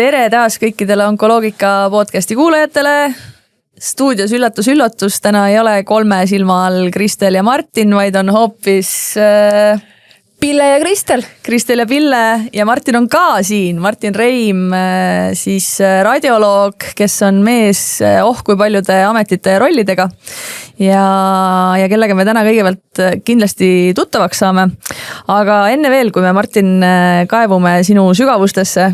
Tere taas kõikidele Onkoloogika podcasti kuulajatele. Stuudios üllatus, täna ei ole 3 silma all Kristel ja Martin, vaid on hoopis Pille ja Kristel. Kristel ja Pille ja Martin on ka siin. Martin Reim, siis radioloog, kes on mees kui paljude ametite ja rollidega ja kellega me täna kõigepealt kindlasti tuttavaks saame. Aga enne veel, kui me Martin kaevume sinu sügavustesse,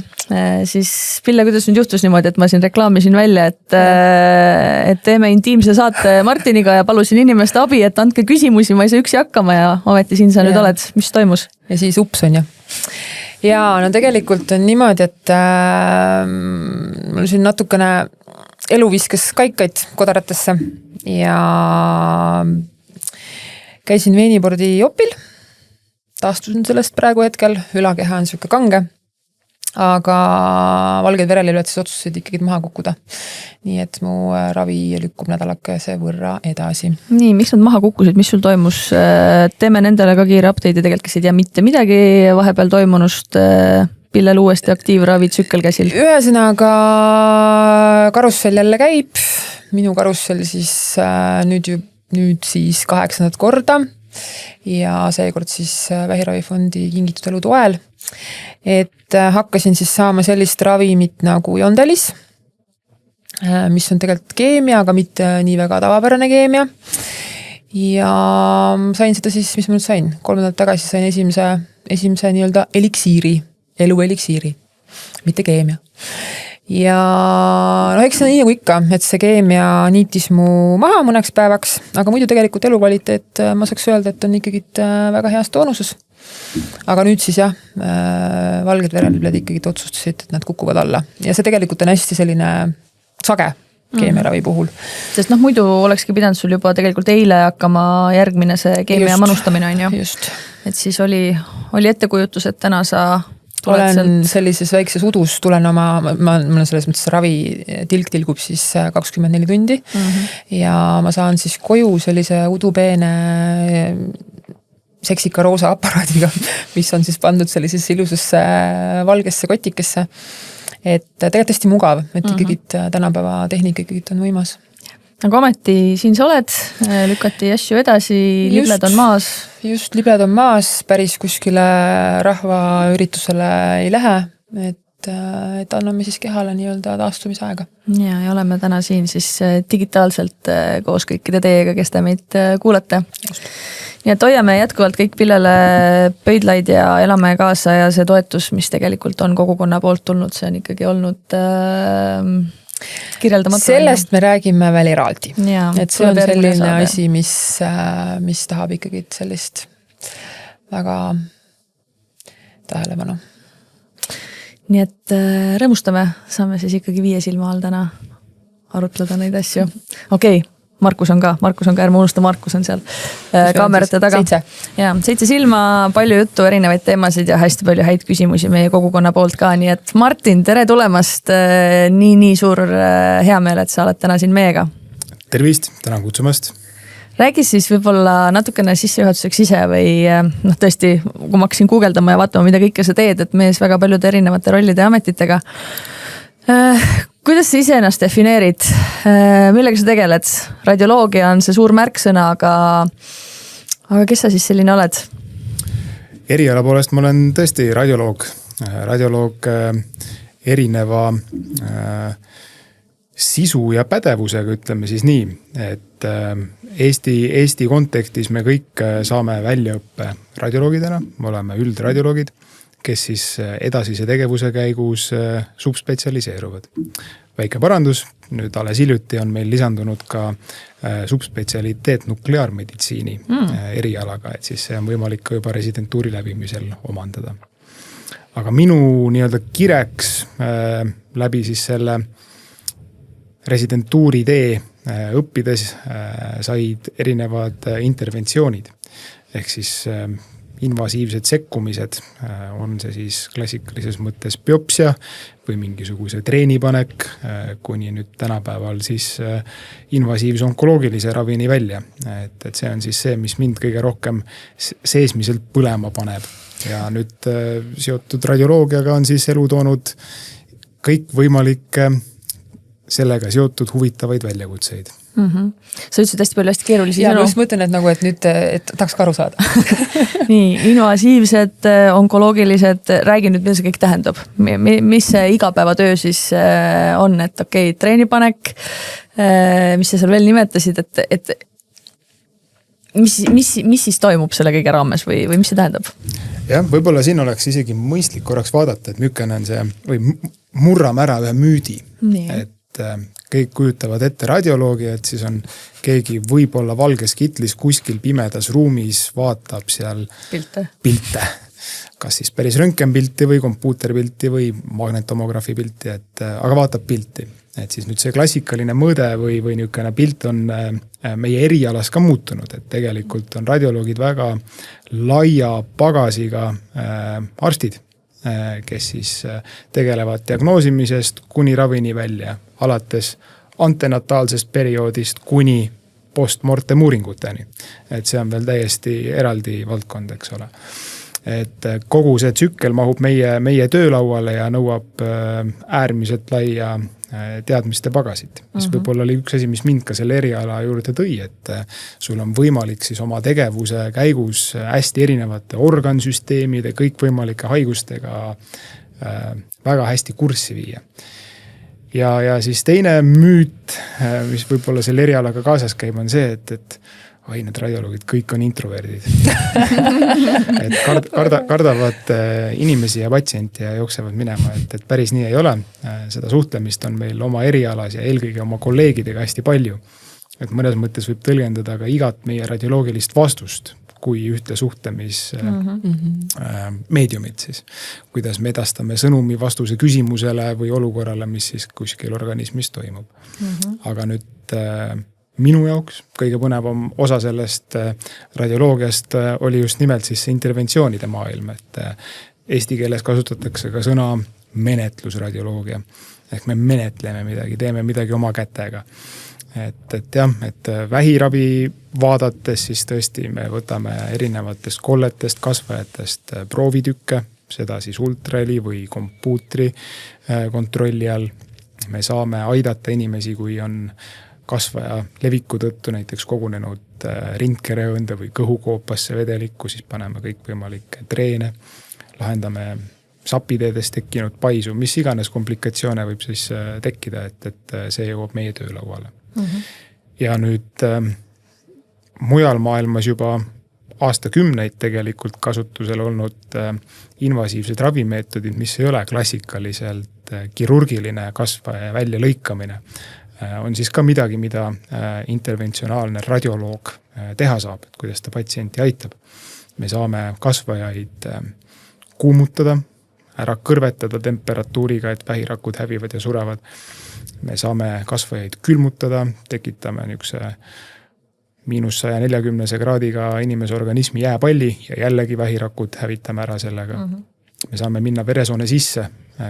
siis Pille, kuidas nüüd juhtus niimoodi, et ma siin reklaamisin välja, et teeme intiimse saate Martiniga ja palusin inimeste abi, et andke küsimusi, ma ei saa üksi hakkama ja ometi siin sa nüüd oled. Mis toimus? Ja siis ups on ju. Ja no tegelikult on niimoodi, et mul siin natukene elu viskas kaikaid kodaratesse ja käisin veinibordi opil. Taastusin sellest praegu hetkel, ülakeha on siuke kange, aga valged verelilved siis otsustasid ikkagi maha kukkuda. Nii et mu ravi lükkub nädalakese võrra edasi. Nii, miks nad maha kukkusid, mis sul toimus? Teeme nendele ka kiire update'i tegelikult, kes ei tea mitte midagi vahepeal toimunust. Pillel uuesti aktiivravi tsükkel käsil. Ühesõnaga karussell jälle käib. Minu karussell siis nüüd siis 8. korda ja seekord siis Vähiravifondi kingitud elu toel. Et hakkasin siis saama sellist ravimit nagu Jondelis, mis on tegelikult keemia, aga mitte nii väga tavapärane keemia. Ja sain seda siis, mis ma nüüd sain? 3 nädalat tagasi sain esimese nii-öelda elu eliksiiri, mitte keemia. Ja no eks see nii nagu ikka, et see keemia niitis mu maha mõneks päevaks, aga muidu tegelikult elukvaliteet ma saaks öelda, et on ikkagi väga heas toonuses. Aga nüüd siis jah, valged verelilved ikkagi otsustasid, et nad kukuvad alla. Ja see tegelikult on hästi selline sage keemiaravi puhul. Sest muidu olekski pidanud sul juba tegelikult eile hakkama järgmine see keemia manustamine on ju. Just. Et siis oli ettekujutus, et täna sa olen sellises väikses udus, tulen ma olen selles mõttes ravi tilk tilgub siis 24 tundi ja ma saan siis koju sellise udupeene seksika roosa aparaadiga, mis on siis pandud sellisesse ilusasse valgesse kotikesse. Et tegelikult hästi mugav, et ikkagi tänapäeva tehnika ikkagi on võimas. Aga ometi siin sa oled, lükati asju edasi, libled on maas. Just, libled on maas, päris kuskile rahvaüritusele ei lähe, et anname siis kehale nii-öelda taastumisaega. Ja oleme täna siin siis digitaalselt koos kõikide teiega, kes te meid kuulate. Just. Nii et hoiame jätkuvalt kõik Pillele pöidlaid ja elame kaasa ja see toetus, mis tegelikult on kogukonna poolt tulnud, see on ikkagi olnud kirjeldamata. Sellest me räägime veel eraldi. Ja, et see on selline asi, mis tahab ikkagi sellist väga tähelepanu. Nii et rõõmustame, saame siis ikkagi 5 silma all täna arutleda neid asju. Okei. Markus on ka, ärme unusta, Markus on seal kaamerate taga. 7. Ja, 7 silma, palju juttu, erinevaid teemasid ja hästi palju häid küsimusi meie kogukonna poolt ka. Nii et Martin, tere tulemast. Nii suur hea meel, et sa oled täna siin meiega. Tervist, tänan kutsumast. Räägis siis võib-olla natukene sissejuhatuseks ise või tõesti, kui ma hakkasin guugeldama ja vaatama, mida kõike sa teed, et mees väga paljude erinevate rollide ja ametitega. Kuidas sa ise ennast defineerid? Millega sa tegeled? Radioloogia on see suur märksõna, aga kes sa siis selline oled? Eriala poolest ma olen tõesti radioloog. Radioloog erineva sisu ja pädevusega, ütleme siis nii, et Eesti kontekstis me kõik saame väljaõppe radioloogidena, me oleme üldradioloogid, kes siis edasise tegevuse käigus subspetsialiseeruvad. Väike parandus, nüüd alles hiljuti on meil lisandunud ka subspetsialiteet nukleaarmeditsiini erialaga, et siis see on võimalik ka juba residentuuri läbimisel omandada. Aga minu nii-öelda kireks läbi siis selle residentuuri tee õppides said erinevad interventsioonid, ehk siis invasiivsed sekkumised, on see siis klassikalises mõttes biopsia või mingisuguse treenipanek, kuni nüüd tänapäeval siis invasiivse onkoloogilise ravini välja. Et see on siis see, mis mind kõige rohkem seesmiselt põlema paneb. Ja nüüd seotud radioloogiaga on siis elu toonud kõikvõimalikke sellega seotud huvitavaid väljakutseid. Sa ütlesid hästi palju hästi keerulisi sõnu. Ja ma just mõtlen, et nagu, et nüüd et tahaks ka aru saada. Nii, invasiivsed, onkoloogilised, räägi nüüd, mida see kõik tähendab. Mis see igapäevatöö siis on, et okei, treenipanek, mis sa seal veel nimetasid, et mis siis toimub selle kõige raames või mis see tähendab? Jah, võib-olla siin oleks isegi mõistlik korraks vaadata, et mükene on see, või murrame ära ühe müüdi. Et kõik kujutavad ette radioloogi, et siis on keegi võib-olla valges kitlis kuskil pimedas ruumis vaatab seal pilte. Kas siis päris röntgenpilti või kompuuterpilti või magnetomografi pilti, aga vaatab pilti. Et siis nüüd see klassikaline mõõde või niisugune pilt on meie erialas ka muutunud, et tegelikult on radioloogid väga laia pagasiga arstid, kes siis tegelevad diagnoosimisest kuni ravini välja, alates antenataalsest perioodist kuni postmortem uuringuteni. Et see on veel täiesti eraldi valdkond, eks ole. Et kogu see tsükkel mahub meie töölauale ja nõuab äärmiselt laia teadmiste pagasit. Mis võib-olla oli üks asi, mis mind ka selle eriala juurde tõi, et sul on võimalik siis oma tegevuse käigus hästi erinevate organsüsteemide, kõikvõimalike haigustega väga hästi kurssi viia. Ja siis teine müüt, mis võib-olla selle erialaga kaasas käib, on see, et need radioloogid kõik on introverdid. Et kardavad inimesi ja patsienti ja jooksevad minema, et päris nii ei ole. Seda suhtlemist on meil oma erialas ja eelkõige oma kolleegidega hästi palju. Et mõnes mõttes võib tõlgendada ka igat meie radioloogilist vastust kui ühte suhtlemis meediumit siis. Kuidas me edastame sõnumi vastuse küsimusele või olukorrale, mis siis kuskil organismis toimub. Aga nüüd minu jaoks kõige põnevam osa sellest radioloogiast oli just nimelt siis interventsioonide maailm, et eesti keeles kasutatakse ka sõna menetlusradioloogia. Ehk me menetleme midagi, teeme midagi oma kätega. Et vähiravi vaadates siis tõesti me võtame erinevatest kolletest, kasvajatest proovitükke, seda siis ultrali või kompuutri kontrolli all. Me saame aidata inimesi, kui on kasvaja leviku tõttu näiteks kogunenud rindkereõnde või kõhukoopasse vedelikku, siis paneme kõikvõimalikke treene, lahendame sapiteedes tekkinud paisu, mis iganes komplikatsioone võib siis tekkida, et see jõuab meie töölauale. Ja nüüd mujal maailmas juba aastakümneid tegelikult kasutusel olnud invasiivsed ravimeetodid, mis ei ole klassikaliselt kirurgiline kasvaja välja lõikamine, on siis ka midagi, mida interventsionaalne radioloog teha saab, et kuidas ta patsienti aitab. Me saame kasvajaid kuumutada, ära kõrvetada temperatuuriga, et vähirakud hävivad ja surevad. Me saame kasvajaid külmutada, tekitame niisuguse -140 kraadiga inimese organismi jääpalli ja jällegi vähirakud hävitame ära sellega. Me saame minna veresoone sisse,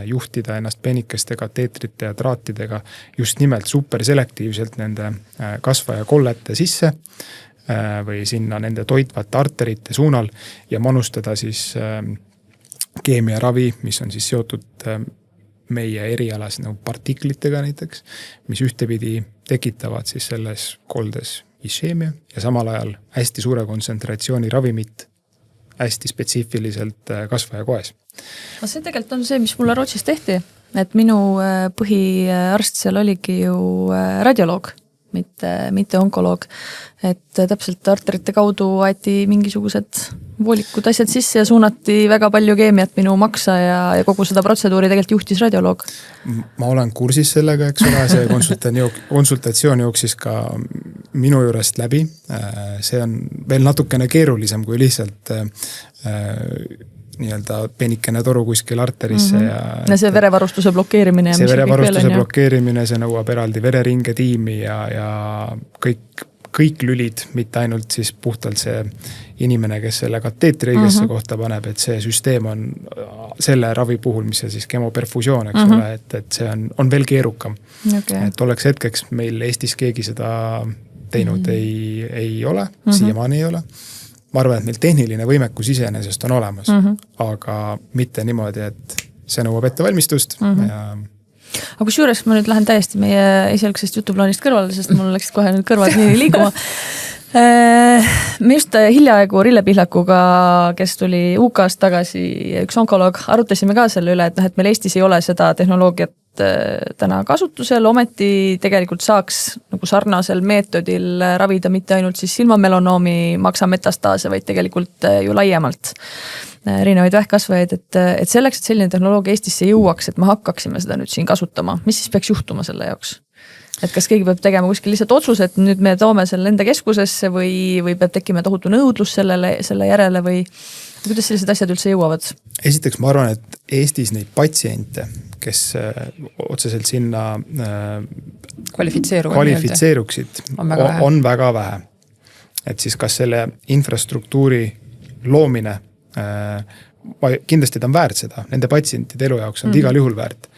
juhtida ennast peenikeste kateetrite ja traatidega just nimelt superselektiivselt nende kasvaja kollete sisse või sinna nende toitvate arterite suunal ja manustada siis keemiaravi, mis on siis seotud meie erialas nagu partiklitega näiteks, mis ühtepidi tekitavad siis selles koldes isheemia ja samal ajal hästi suure kontsentratsiooni ravimit hästi spetsiifiliselt kasvaja koes. No see tegelikult on see, mis mulle Rootsis tehti, et minu põhiarst seal oligi ju radioloog, mitte onkoloog. Et täpselt arterite kaudu aeti mingisugused voolikud asjad sisse ja suunati väga palju keemiat minu maksa ja kogu seda protseduuri tegelikult juhtis radioloog. Ma olen kursis sellega, eks ole, see konsultatsioon jooksis ka minu juurest läbi. See on veel natukene keerulisem kui lihtsalt nii-öelda peenikene toru kuskil arterisse. Ja see verevarustuse blokeerimine. See verevarustuse blokeerimine, see nõuab eraldi vereringe tiimi ja kõik lülid, mitte ainult siis puhtalt see inimene, kes selle kateetri õigesse kohta paneb, et see süsteem on selle ravi puhul, mis on siis kemoperfusioon, eks ole, et see on veel keerukam. Okay. Et oleks hetkeks meil Eestis keegi seda teinud ei ole, siiamaani ei ole. Ma arvan, et meil tehniline võimekus iseenesest on olemas, aga mitte niimoodi, et see nõuab ettevalmistust ja Aga kusjuures ma nüüd lähen täiesti meie esialgsest jutuplaanist kõrvale, sest mul läksid kohe nüüd kõrvad nii liikuma. Me just hiljaaegu Rille Pihlakuga, kes tuli UK-st tagasi, üks onkoloog, arutasime ka selle üle, et meil Eestis ei ole seda tehnoloogiat täna kasutusel, ometi tegelikult saaks nagu sarnasel meetodil ravida mitte ainult siis silmamelanoomi maksametastaase, vaid tegelikult ju laiemalt erinevaid vähkkasvajaid, et selleks, et selline tehnoloogia Eestisse jõuaks, et me hakkaksime seda nüüd siin kasutama, mis siis peaks juhtuma selle jaoks? Et kas keegi peab tegema kuskil lihtsalt otsuse, et nüüd me toome selle enda keskusesse või peab tekkima tohutu nõudlus selle järele või kuidas sellised asjad üldse jõuavad? Esiteks ma arvan, et Eestis neid patsiente, kes otseselt sinna kvalifitseeruksid, on väga vähe. Et siis kas selle infrastruktuuri loomine, kindlasti ta on väärt seda, nende patsientide elu jaoks on igal juhul väärt.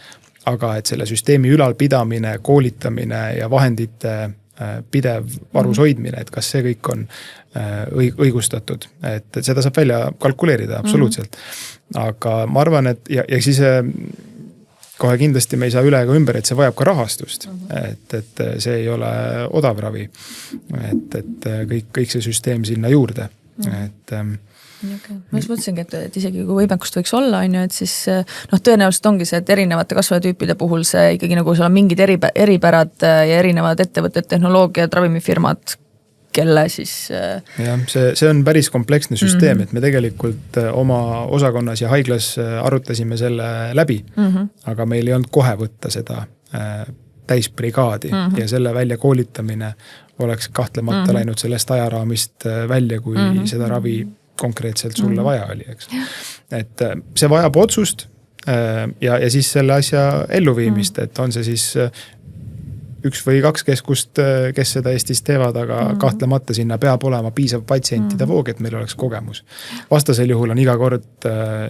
Aga et selle süsteemi ülalpidamine, koolitamine ja vahendite pidev varus hoidmine, et kas see kõik on õigustatud, et seda saab välja kalkuleerida absoluutselt. Aga ma arvan, et ja siis kohe kindlasti me ei saa üle ega ümber, et see vajab ka rahastust, et see ei ole odav ravi, et kõik see süsteem sinna juurde, et Okay. Ma just mõtlesingi, et isegi kui võimekust võiks olla, et siis tõenäoliselt ongi see, et erinevate kasvajatüüpide puhul see ikkagi nagu seal on mingid eripärad ja erinevad ettevõtted, tehnoloogiad, ravimifirmad, kelle siis... Jah, see on päris kompleksne süsteem, et me tegelikult oma osakonnas ja haiglas arutasime selle läbi, aga meil ei olnud kohe võtta seda täisbrigaadi ja selle välja koolitamine oleks kahtlemata läinud sellest ajaraamist välja, kui seda ravi konkreetselt sulle vaja oli, eks. Et see vajab otsust ja siis selle asja elluviimist, et on see siis 1 või 2 keskust, kes seda Eestis teevad, aga kahtlemata sinna peab olema piisav patsientide voog, et meil oleks kogemus. Vastasel juhul on iga kord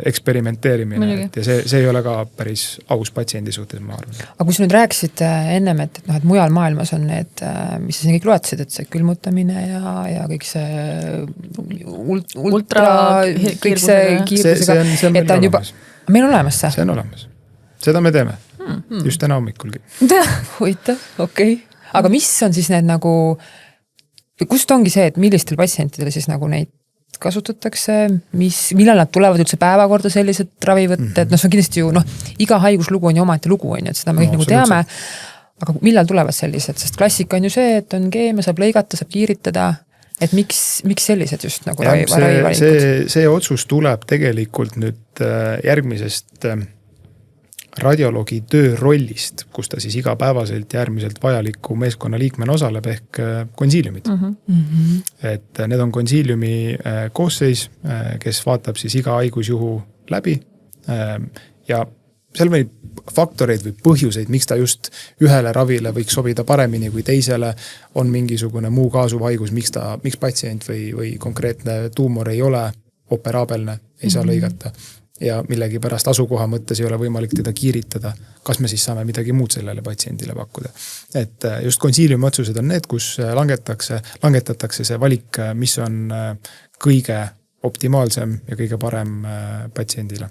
eksperimenteerimine ja see ei ole ka päris aus patsiendi suhtes, ma arvan. Aga kui sa nüüd rääkisid ennem, et mujal maailmas on need, mis sa kõik loetasid, et see külmutamine ja kõik see ultra kõik see kiirgusega, et ta on juba, meil on olemas see? See on olemas. Seda me teeme. Just täna hommikulgi. Huvitav, okei. Aga mis on siis need nagu, kust ongi see, et millistel patsientidel siis nagu neid kasutatakse, millal nad tulevad üldse päevakorda sellised ravivõtted, see on kindlasti ju, iga haiguslugu on ju omaette lugu, et seda me kõik nagu teame, aga millal tulevad sellised, sest klassika on ju see, et on keemia, saab lõigata, saab kiiritada, et miks sellised just nagu ravivalikud? See otsus tuleb tegelikult nüüd järgmisest radioloogi töö rollist, kus ta siis igapäevaselt järgmiselt vajaliku meeskonna liikmena osaleb ehk konsiiliumid. Et need on konsiiliumi koosseis, kes vaatab siis iga haigusjuhu läbi ja seal võib faktoreid või põhjuseid, miks ta just ühele ravile võiks sobida paremini kui teisele, on mingisugune muu kaasuv haigus, miks patsient või konkreetne tuumor ei ole operaabelne, ei saa lõigata. Ja millegi pärast asukoha mõttes ei ole võimalik teda kiiritada, kas me siis saame midagi muud sellele patsiendile pakkuda. Et just konsiiliumi otsused on need, kus langetatakse see valik, mis on kõige optimaalsem ja kõige parem patsiendile.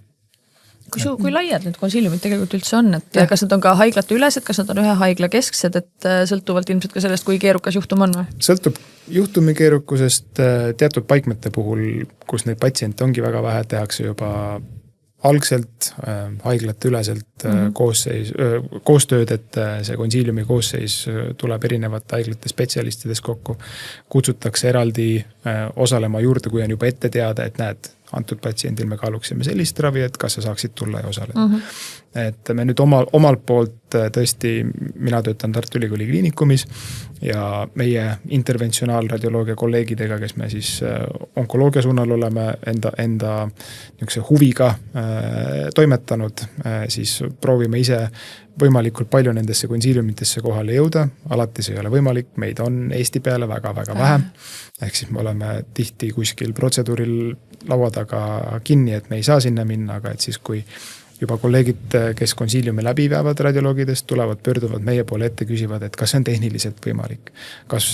Kui laiad need konsiiliumid tegelikult üldse on, et kas nad on ka haiglate ülesed, kas nad on ühe haigla kesksed, et sõltuvalt ilmselt ka sellest, kui keerukas juhtum on? Sõltub juhtumi keerukusest teatud paikmete puhul, kus neid patsiente ongi väga vähe, tehakse juba algselt haiglate üleselt koostööd, et see konsiiliumi koosseis tuleb erinevate haiglate spetsialistides kokku. Kutsutakse eraldi osalema juurde, kui on juba ette teada, et näed, antud patsiendil me kaaluksime sellist ravi, et kas sa saaksid tulla ja osaleda. Et me nüüd omalt poolt tõesti, mina töötan Tartu Ülikooli kliinikumis ja meie interventsionaalradioloogia kolleegidega, kes me siis onkoloogia suunal oleme enda huviga toimetanud, siis proovime ise võimalikult palju nendesse konsiiliumitesse kohale jõuda, alati see ei ole võimalik, meid on Eesti peale väga-väga vähe, ehk siis me oleme tihti kuskil protseduuril laua taga kinni, et me ei saa sinna minna, aga et siis kui juba kolleegid, kes konsiiliumi läbi veavad radioloogidest, tulevad, pöörduvad meie poole ette, küsivad, et kas see on tehniliselt võimalik. Kas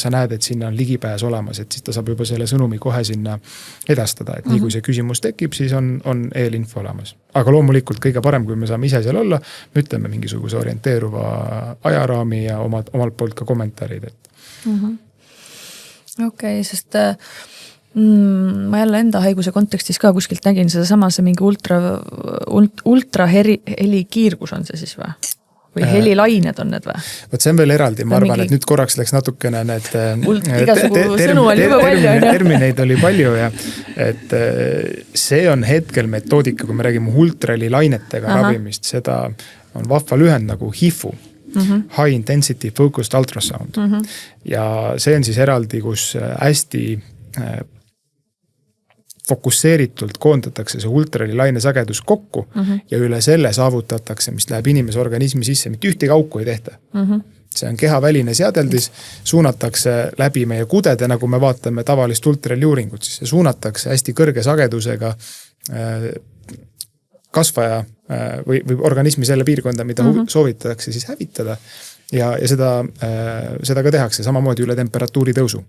sa näed, et sinna on ligipääs olemas, et siis ta saab juba selle sõnumi kohe sinna edastada, et nii kui see küsimus tekib, siis on eelinfo olemas. Aga loomulikult kõige parem, kui me saame ise seal olla, me ütleme mingisuguse orienteeruva ajaraami ja omalt poolt ka kommentaarid. Okei, sest ma jälle enda haiguse kontekstis ka kuskilt nägin sedasama, see mingi ultraheli kiirgus on see siis või? Või helilained on need või? Võt see on veel eraldi, ma arvan, et nüüd korraks läks natukene need igasugu sõnu oli juba palju. Termineid oli palju ja et see on hetkel metoodika, kui me räägime ultrahelilainetega ravimist, seda on vahva lühend nagu HIFU, High Intensity Focused Ultrasound. Ja see on siis eraldi, kus hästi fokusseeritult koondatakse see ultrahelilaine sagedus kokku ja üle selle saavutatakse, mis läheb inimese organismi sisse, mitte ühtegi auku ei tehta. See on kehaväline seadeldis, suunatakse läbi meie kudede, nagu me vaatame tavalist ultraheli uuringut, siis see suunatakse hästi kõrge sagedusega kasvaja või organismi selle piirkonda, mida soovitatakse siis hävitada. Ja seda ka tehakse samamoodi üle temperatuuri tõusu.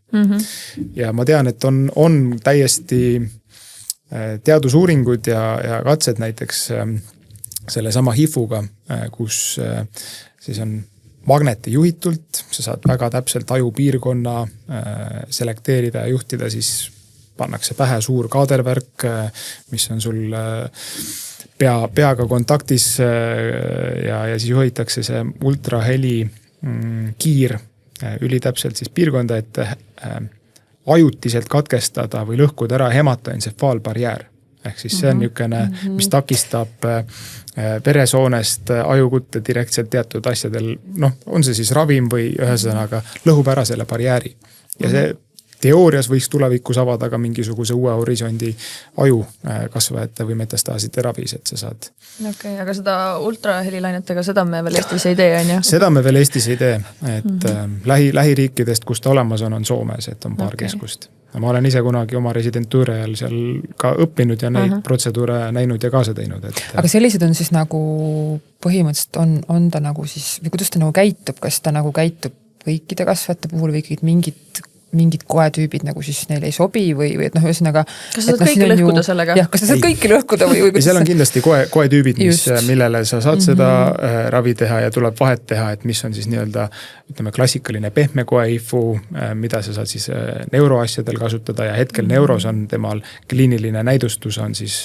Ja ma tean, et on täiesti teadusuuringud ja katsed näiteks selle sama HIFuga, kus siis on magneti juhitult, sa saad väga täpselt ajupiirkonna selekteerida ja juhtida, siis pannakse pähe suur kaadervärk, mis on sul peaga kontaktis ja siis juhitakse see ultraheli kiir ülitäpselt siis piirkonda, et ajutiselt katkestada või lõhkuda ära hematoensefaalbarjäär. Ehk siis see on niisugune, mis takistab veresoonest ajukutte direktselt teatud asjadel, on see siis ravim või ühesõnaga lõhub ära selle barjääri. Ja see teoorias võiks tulevikus avada ka mingisuguse uue horisondi aju kasvajate või metastaaside ravis, et sa saad. Okei, aga seda ultrahelilainetega, seda me veel Eestis ei tee, on ju? Seda me veel Eestis ei tee, et lähiriikidest, kus ta olemas on Soomes, et on paar keskust. Ma olen ise kunagi oma residentuuri ajal seal ka õppinud ja neid protseduure näinud ja kaasa teinud. Aga sellised on siis nagu põhimõtteliselt on ta nagu siis, või kuidas ta nagu käitub, kas ta nagu käitub kõikide kasvajate puhul või mingid koetüübid nagu siis neile ei sobi või et ühesõnaga. Kas sa saad kõiki lõhkuda sellega? Jah, kas sa saad kõiki lõhkuda või seal on kindlasti koetüübid, millele sa saad seda ravi teha ja tuleb vahet teha, et mis on siis nii-öelda ütleme klassikaline pehme koe-HIFu, mida sa saad siis neuroasjadel kasutada ja hetkel neuros on temal kliiniline näidustus on siis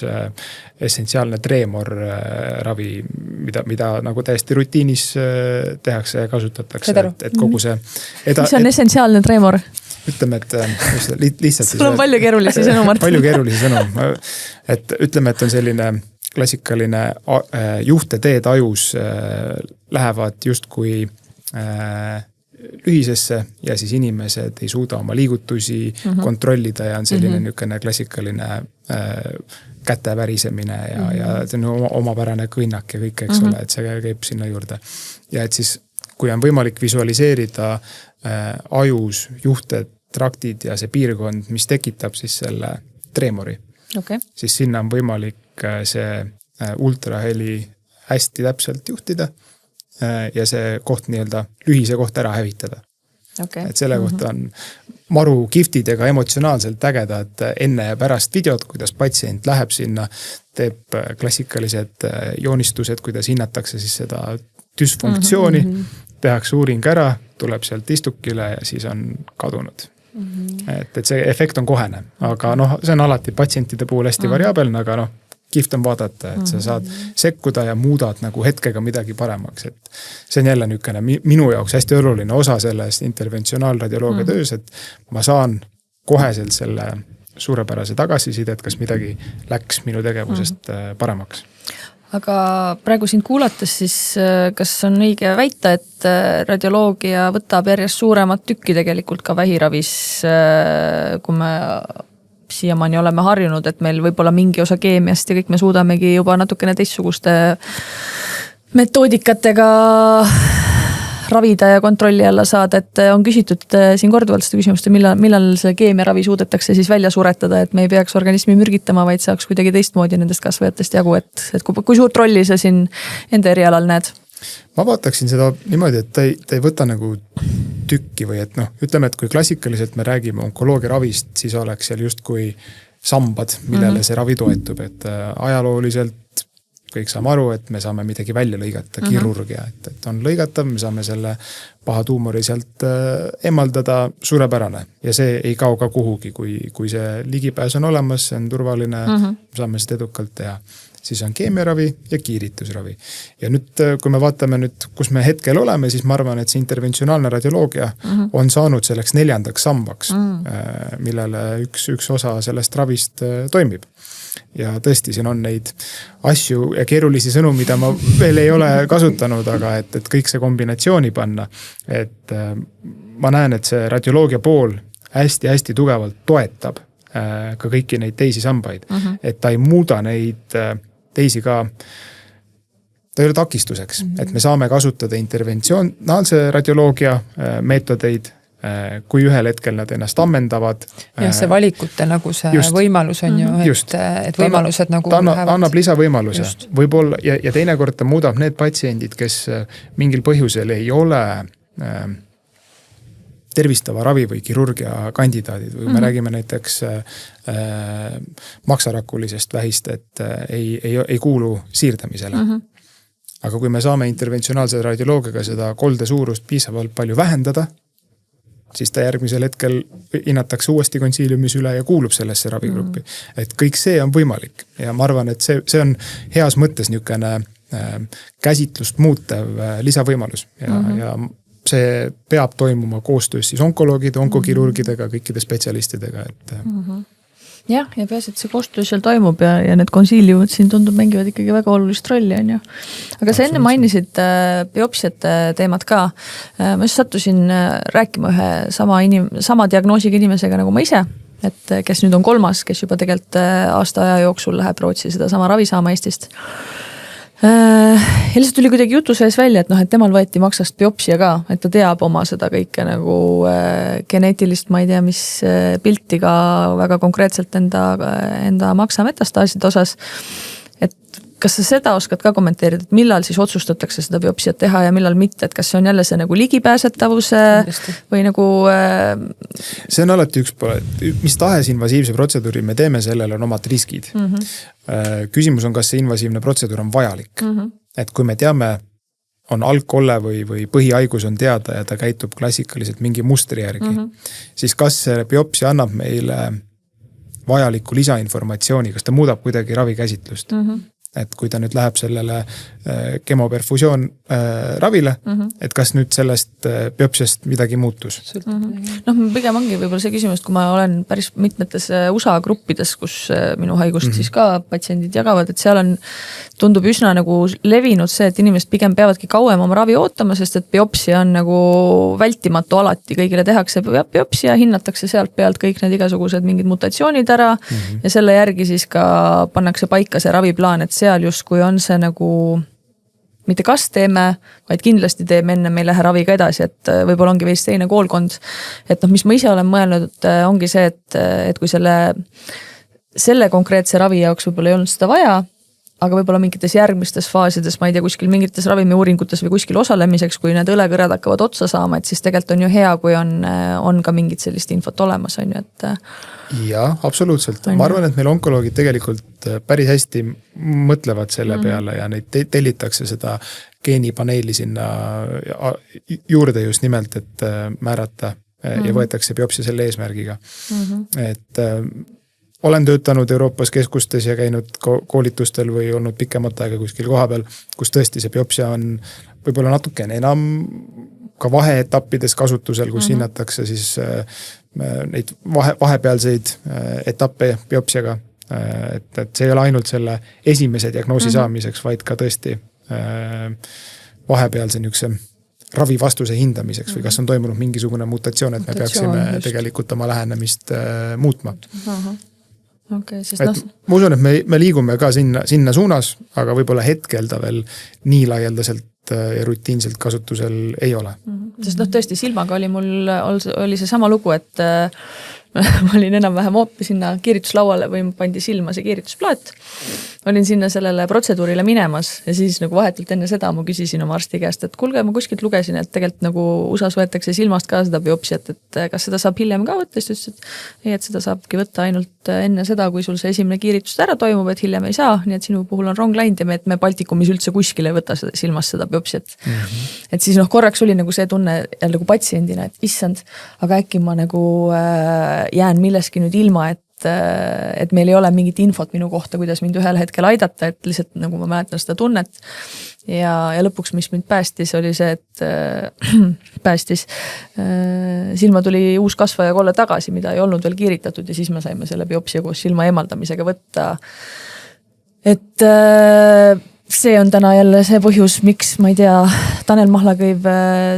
essentsiaalne treemor ravi, mida nagu täiesti rutiinis tehakse ja kasutatakse, et kogu see mis on essentsiaalne treemor? Ütleme, et lihtsalt sul on palju keerulisi sõnu, Martin. Palju keerulisi sõnu. Et ütleme, et on selline klassikaline juhteteed ajus lähevad justkui lühisesse ja siis inimesed ei suuda oma liigutusi kontrollida ja on selline niisugune klassikaline käte värisemine ja omapärane kõnnak ja kõik, eks ole, et see käib sinna juurde. Ja et siis, kui on võimalik visualiseerida ajus juhtetraktid ja see piirkond, mis tekitab siis selle treemori, siis sinna on võimalik see ultraheli hästi täpselt juhtida ja see koht nii-öelda lühise koht ära hävitada. Et selle kohta on maru kiftidega emotsionaalselt ägedad enne ja pärast videot, kuidas patsient läheb sinna, teeb klassikalised joonistused, kuidas hinnatakse siis seda düsfunktsiooni, tehakse uuring ära, tuleb sealt istukile ja siis on kadunud. Et see efekt on kohene, aga see on alati patsientide puhul hästi variabelne, aga kihvt on vaadata, et sa saad sekkuda ja muudad nagu hetkega midagi paremaks. Et see on jälle niisugune minu jaoks hästi oluline osa sellest interventsionaalradioloogia töös, et ma saan koheselt selle suurepärase tagasisidet, kas midagi läks minu tegevusest paremaks. Aga praegu sind kuulates siis, kas on õige väita, et radioloogia võtab järjest suuremat tükki tegelikult ka vähiravis, kui me siiamaani oleme harjunud, et meil võib-olla mingi osa keemiast ja kõik me suudamegi juba natukene teistsuguste metoodikatega ravida ja kontrolli alla saada, et on küsitud siin korduvalt seda küsimust, millal see keemiaravi suudetakse siis välja suretada, et me ei peaks organismi mürgitama, vaid saaks kuidagi teistmoodi nendest kasvajatest jagu, et kui suurt rolli sa siin enda erialal näed? Ma vaataksin seda niimoodi, et ta ei võta nagu tükki või et ütleme, et kui klassikaliselt me räägime onkoloogia ravist, siis oleks seal justkui sambad, millele see ravi toetub, et ajalooliselt kõik saame aru, et me saame midagi välja lõigata, kirurgia, et on lõigatav, me saame selle paha tuumori sealt eemaldada, suurepärane ja see ei kao ka kuhugi, kui see ligipääs on olemas, see on turvaline, saame seda edukalt teha. Siis on keemiaravi ja kiiritusravi. Ja nüüd, kui me vaatame nüüd, kus me hetkel oleme, siis ma arvan, et see interventsionaalne radioloogia on saanud selleks 4. sambaks, millele üks osa sellest ravist toimib. Ja tõesti, siin on neid asju ja keerulisi sõnu, mida ma veel ei ole kasutanud, aga et kõik see kombinatsiooni panna, et ma näen, et see radioloogia pool hästi-hästi tugevalt toetab ka kõiki neid teisi sambaid, et ta ei muuda neid teisi ka, ta ei ole takistuseks, et me saame kasutada interventsionaalse radioloogia meetodeid, kui ühel hetkel nad ennast ammendavad. Ja see valikute nagu see võimalus on ju, et võimalused nagu lähevad. Annab lisavõimaluse. Võib-olla, ja teinekord ta muudab need patsiendid, kes mingil põhjusel ei ole tervistava ravi või kirurgia kandidaadid, või me räägime näiteks maksarakulisest vähist, et ei kuulu siirdamisele. Aga kui me saame interventsionaalse radioloogiaga seda kolde suurust piisavalt palju vähendada, siis ta järgmisel hetkel hinnatakse uuesti konsiiliumis üle ja kuulub sellesse ravigruppi. Et kõik see on võimalik ja ma arvan, et see on heas mõttes niisugune käsitlust muutev lisavõimalus ja see peab toimuma koostöös siis onkoloogide, onkokirurgidega, kõikide spetsialistidega. Jah, ja peas, et see koostöö seal toimub ja need konsiiliumid siin tundub mängivad ikkagi väga olulist rolli, on ju. Aga sa enne mainisid biopsiate teemat ka. Ma just sattusin rääkima ühe sama diagnoosiga inimesega nagu ma ise, et kes nüüd on 3., kes juba tegelikult aasta aja jooksul läheb Rootsi seda sama ravi saama Eestist. Ja lihtsalt tuli kuidagi jutu sees välja, et temal võeti maksast biopsia ka, et ta teab oma seda kõike nagu geneetilist, ma ei tea, mis pilti ka väga konkreetselt enda maksa metastaaside osas. Et kas sa seda oskad ka kommenteerida, et millal siis otsustatakse seda biopsiat teha ja millal mitte, et kas see on jälle see nagu ligipääsetavuse või nagu... See on alati üks pool, et mis tahes invasiivse protseduuri me teeme, sellel on omad riskid. Küsimus on, kas see invasiivne protseduur on vajalik. Et kui me teame, on algkolle või põhihaigus on teada ja ta käitub klassikaliselt mingi mustri järgi, siis kas see biopsia annab meile vajalikku lisainformatsiooni, kas ta muudab kuidagi ravikäsitlust. Et kui ta nüüd läheb sellele kemoperfusioon ravile, et kas nüüd sellest biopsiast midagi muutus? Pigem ongi võib-olla see küsimus, kui ma olen päris mitmetes USA gruppides, kus minu haigust siis ka patsiendid jagavad, et seal on, tundub üsna nagu levinud see, et inimesed pigem peavadki kauem oma ravi ootama, sest et biopsia on nagu vältimatu alati, kõigile tehakse biopsia, hinnatakse sealt pealt kõik need igasugused mingid mutatsioonid ära ja selle järgi siis ka pannakse paika see raviplaan, et seal justkui on see nagu mitte kas teeme, vaid kindlasti teeme enne me ei lähe raviga edasi, et võib-olla ongi veist teine koolkond. Et mis ma ise olen mõelnud, ongi see, et kui selle konkreetse ravi jaoks võib-olla ei olnud seda vaja, aga võib-olla mingites järgmistes faasides, ma ei tea, kuskil mingites ravimiuuringutes või kuskil osalemiseks, kui need õlekõrred hakkavad otsa saama, et siis tegelikult on ju hea, kui on ka mingit sellist infot olemas, on ju, et... Jaa, absoluutselt. Ma arvan, et meil onkoloogid tegelikult päris hästi mõtlevad selle peale ja neid tellitakse seda geenipaneeli sinna juurde just nimelt, et määrata ja võetakse biopsia selle eesmärgiga. Et olen töötanud Euroopas keskustes ja käinud koolitustel või olnud pikemat aega kuskil koha peal, kus tõesti see biopsia on võib-olla natukene enam ka vaheetappides kasutusel, kus hinnatakse siis neid vahepealseid etappe biopsiaga. Et see ei ole ainult selle esimese diagnoosi saamiseks, vaid ka tõesti vahepealse niisuguse ravivastuse hindamiseks või kas on toimunud mingisugune mutatsioon, et me peaksime tegelikult oma lähenemist muutma. Okay, ma usun, et me liigume ka sinna suunas, aga võib-olla hetkel ta veel nii laialdaselt ja rutiinselt kasutusel ei ole. Sest tõesti, silmaga oli see sama lugu, et ma olin enam-vähem hoopi sinna kiirituslauale või pandi silma see kiiritusplaat. Olin sinna sellele protseduurile minemas ja siis nagu vahetult enne seda ma küsisin oma arsti käest, et kuulge, ma kuskilt lugesin, et tegelikult nagu USAs võetakse silmast ka seda biopsiat, et kas seda saab hiljem ka võtta, siis ütles, et seda saabki võtta ainult enne seda, kui sul see esimene kiiritus ära toimub, et hiljem ei saa, nii et sinu puhul on rong läinud ja me Baltikumis üldse kuskile ei võta silmast seda biopsiat. Et siis korraks oli nagu see tunne jälle nagu patsiendina, et issand, aga äkki ma nagu jään milleski nüüd ilma, et meil ei ole mingit infot minu kohta, kuidas mind ühel hetkel aidata, et lihtsalt nagu ma mäletan seda tunnet. Ja lõpuks, mis mind päästis, oli see, et päästis. Silma tuli uus kasvajakolle tagasi, mida ei olnud veel kiiritatud ja siis me saime selle biopsia koos silma eemaldamisega võtta. Et see on täna jälle see põhjus, miks, ma ei tea, Tanel Mahlakõiv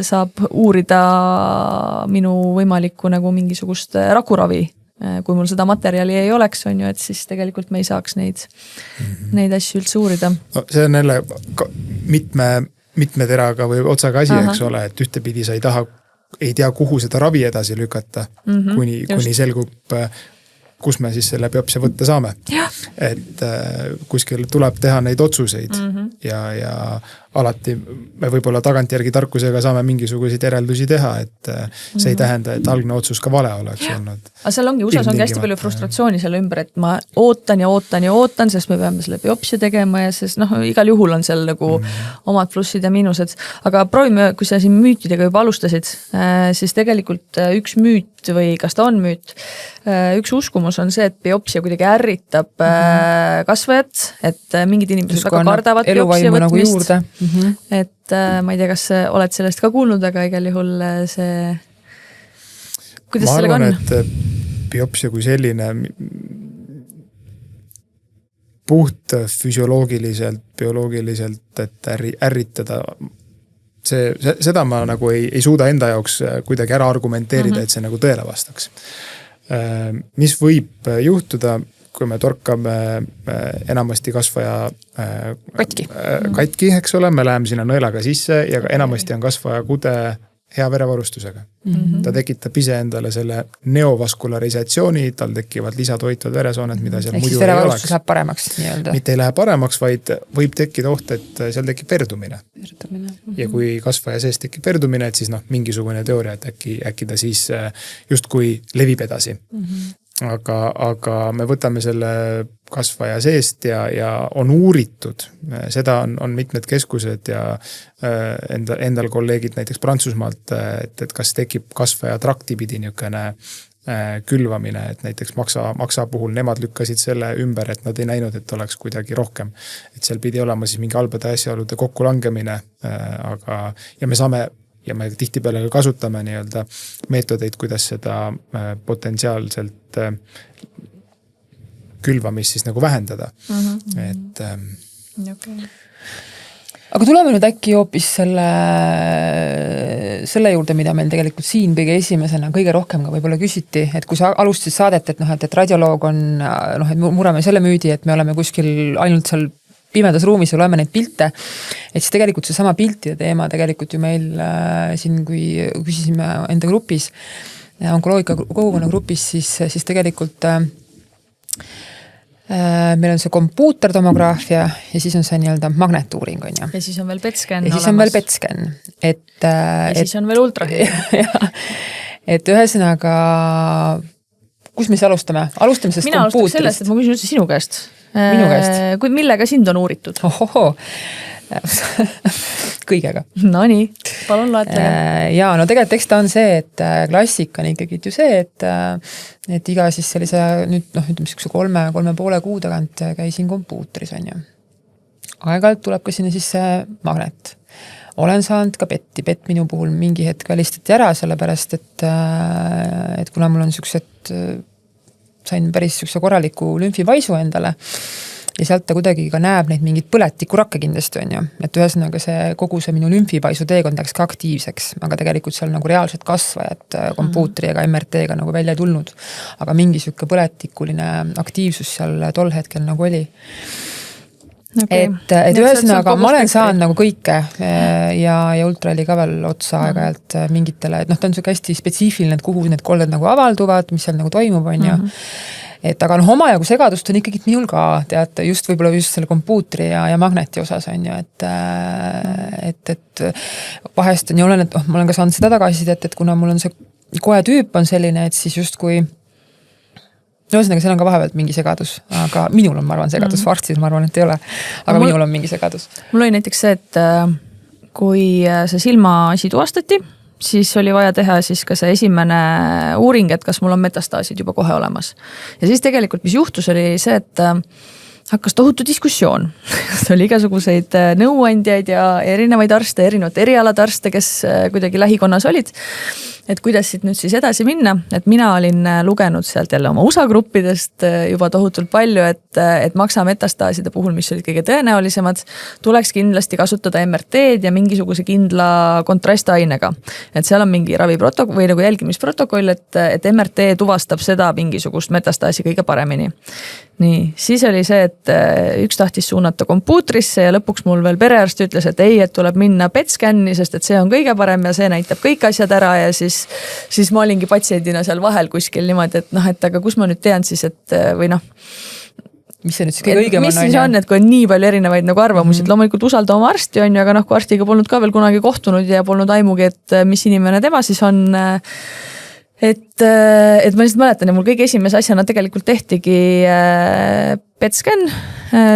saab uurida minu võimalikku nagu mingisugust rakuravi. Kui mul seda materjali ei oleks, on ju, et siis tegelikult me ei saaks neid asju üldse uurida. No, see on jälle mitme teraga või otsaga asi, eks ole, et ühtepidi sa ei tea, kuhu seda ravi edasi lükata, kuni selgub, kus me siis selle biopsia võtta saame. Et kuskil tuleb teha neid otsuseid ja alati me võib-olla tagantjärgi tarkusega saame mingisuguseid järeldusi teha, et see ei tähenda, et algne otsus ka vale oleks olnud. Aga seal ongi, USAs ongi hästi palju frustratsiooni selle ümber, et ma ootan, sest me peame selle biopsia tegema ja sest igal juhul on seal nagu omad plussid ja miinused. Aga proovime, kui sa siin müütidega juba alustasid, siis tegelikult üks müüt või kas ta on müüt, üks uskumus on see, et biopsia kuidagi ärritab kasvajat, et mingid inimesed väga kardavad biopsia võtmist. Et ma ei tea, kas oled sellest ka kuulnud, aga igal juhul see, kuidas sellega on? Ma arvan, et biopsia kui selline puht füsioloogiliselt, bioloogiliselt, et ärritada, seda ma nagu ei suuda enda jaoks kuidagi ära argumenteerida, et see nagu tõele vastaks. Mis võib juhtuda, kui me torkame enamasti kasvaja katki, eks ole, me läheme sinna nõelaga sisse ja enamasti on kasvaja kude hea verevarustusega. Ta tekitab ise endale selle neovaskularisaatsiooni, tal tekivad lisatoitvad veresooned, mida seal muidu ei oleks. Ehk siis verevarustus läheb paremaks nii-öelda? Mitte ei lähe paremaks, vaid võib tekkida oht, et seal tekib verdumine. Ja kui kasvaja sees tekib verdumine, et siis mingisugune teooria, et äkki ta siis justkui levib edasi. Aga me võtame selle kasvaja seest ja on uuritud, seda on mitmed keskused ja endal kolleegid näiteks Prantsusmaalt, et kas tekib kasvaja traktipidi niisugune külvamine, et näiteks maksa puhul nemad lükkasid selle ümber, et nad ei näinud, et oleks kuidagi rohkem. Et seal pidi olema siis mingi halbade asjaolude kokkulangemine, ja me tihtipeale ka kasutame nii-öelda meetodeid, kuidas seda potentsiaalselt külvamist siis nagu vähendada. Et Aga tuleme nüüd äkki hoopis selle juurde, mida meil tegelikult siin kõige esimesena kõige rohkem ka võib-olla küsiti, et kui sa alustasid saadet, et radioloog on, et murame selle müüdi, et me oleme kuskil ainult seal pimedas ruumis ja loeme neid pilte, et siis tegelikult see sama piltide teema tegelikult ju meil siin, kui küsisime enda grupis, onkoloogika kogukonna grupis, siis tegelikult meil on see kompuutertomograafia ja siis on see nii-öelda magnetuuring, on ju. Ja siis on veel PET-scan ja siis on veel PET-scan. Siis on veel ultraheli. Et ühesõnaga, kus me siis alustame? Alustame sellest mina alustaks sellest, et ma küsin üldse sinu käest. Minu käest? Millega sind on uuritud? Kõigega. No nii, palun loetlege. Ja no tegelikult eks ta on see, et klassik on ikkagi ju see, et iga siis sellise nüüd, ütleme siukse 3,5 kuu tagant käisin kompuutris, on ju. Aeg-ajalt tuleb ka sinna siis see magnet. Olen saanud ka PET minu puhul mingi hetk välistati ära, sellepärast, et kuna mul on siuksed, sain päris siukse korraliku lümfivaisu endale ja sealt ta kuidagi ka näeb neid mingid põletikurakke kindlasti, on ju. Et ühesõnaga see kogu see minu lümfivaisu teekond läks ka aktiivseks, aga tegelikult seal nagu reaalselt kasvajad kompuutri ega MRT-ga nagu välja ei tulnud. Aga mingi siuke põletikuline aktiivsus seal tol hetkel nagu oli. et ühesõnaga ma olen saanud nagu kõike ja ultrali ka veel otsa aeg-ajalt mingitele, et ta on siuke hästi spetsiifiline, et kuhu need kolled nagu avalduvad, mis seal nagu toimub, on ju. Et aga omajagu segadust on ikkagi minul ka, teate, just võib-olla just selle kompuutri ja magneti osas on ju, et vahest on ju olen, et ma olen ka saanud seda tagasisidet, et kuna mul on see koe tüüp on selline, et siis justkui ühesõnaga, seal on ka vahepealt mingi segadus, aga minul on, ma arvan, segadus, varstid, ma arvan, et ei ole, aga minul on mingi segadus. Mul oli näiteks see, et kui see silmaasi tuvastati, siis oli vaja teha siis ka see esimene uuring, et kas mul on metastaasid juba kohe olemas. Ja siis tegelikult, mis juhtus, oli see, et hakkas tohutu diskussioon. See oli igasuguseid nõuandjaid ja erinevaid arste, erinevate erialade arste, kes kuidagi lähikonnas olid. Et kuidas siit nüüd siis edasi minna, et mina olin lugenud sealt jälle oma USA gruppidest juba tohutult palju, et maksa metastaaside puhul, mis olid kõige tõenäolisemad, tuleks kindlasti kasutada MRT-d ja mingisuguse kindla kontrastainega. Et seal on mingi raviprotokoll või nagu jälgimisprotokoll, et MRT tuvastab seda mingisugust metastaasi kõige paremini. Nii, siis oli see, et üks tahtis suunata kompuutrisse ja lõpuks mul veel perearst ütles, et ei, et tuleb minna PET-skänni, sest et see on kõige parem ja see näitab kõik asjad ära ja siis ma olingi patsiendina seal vahel kuskil niimoodi, et aga kus ma nüüd tean siis, et või mis see nüüd siis kõige õigem on? Mis siis on, et kui on nii palju erinevaid nagu arvamusi, et loomulikult usalda oma arsti on ju, aga kui arstiga polnud ka veel kunagi kohtunud ja polnud aimugi, et mis inimene tema siis on. Et ma lihtsalt mäletan ja mul kõige esimese asjana tegelikult tehtigi PET-scan.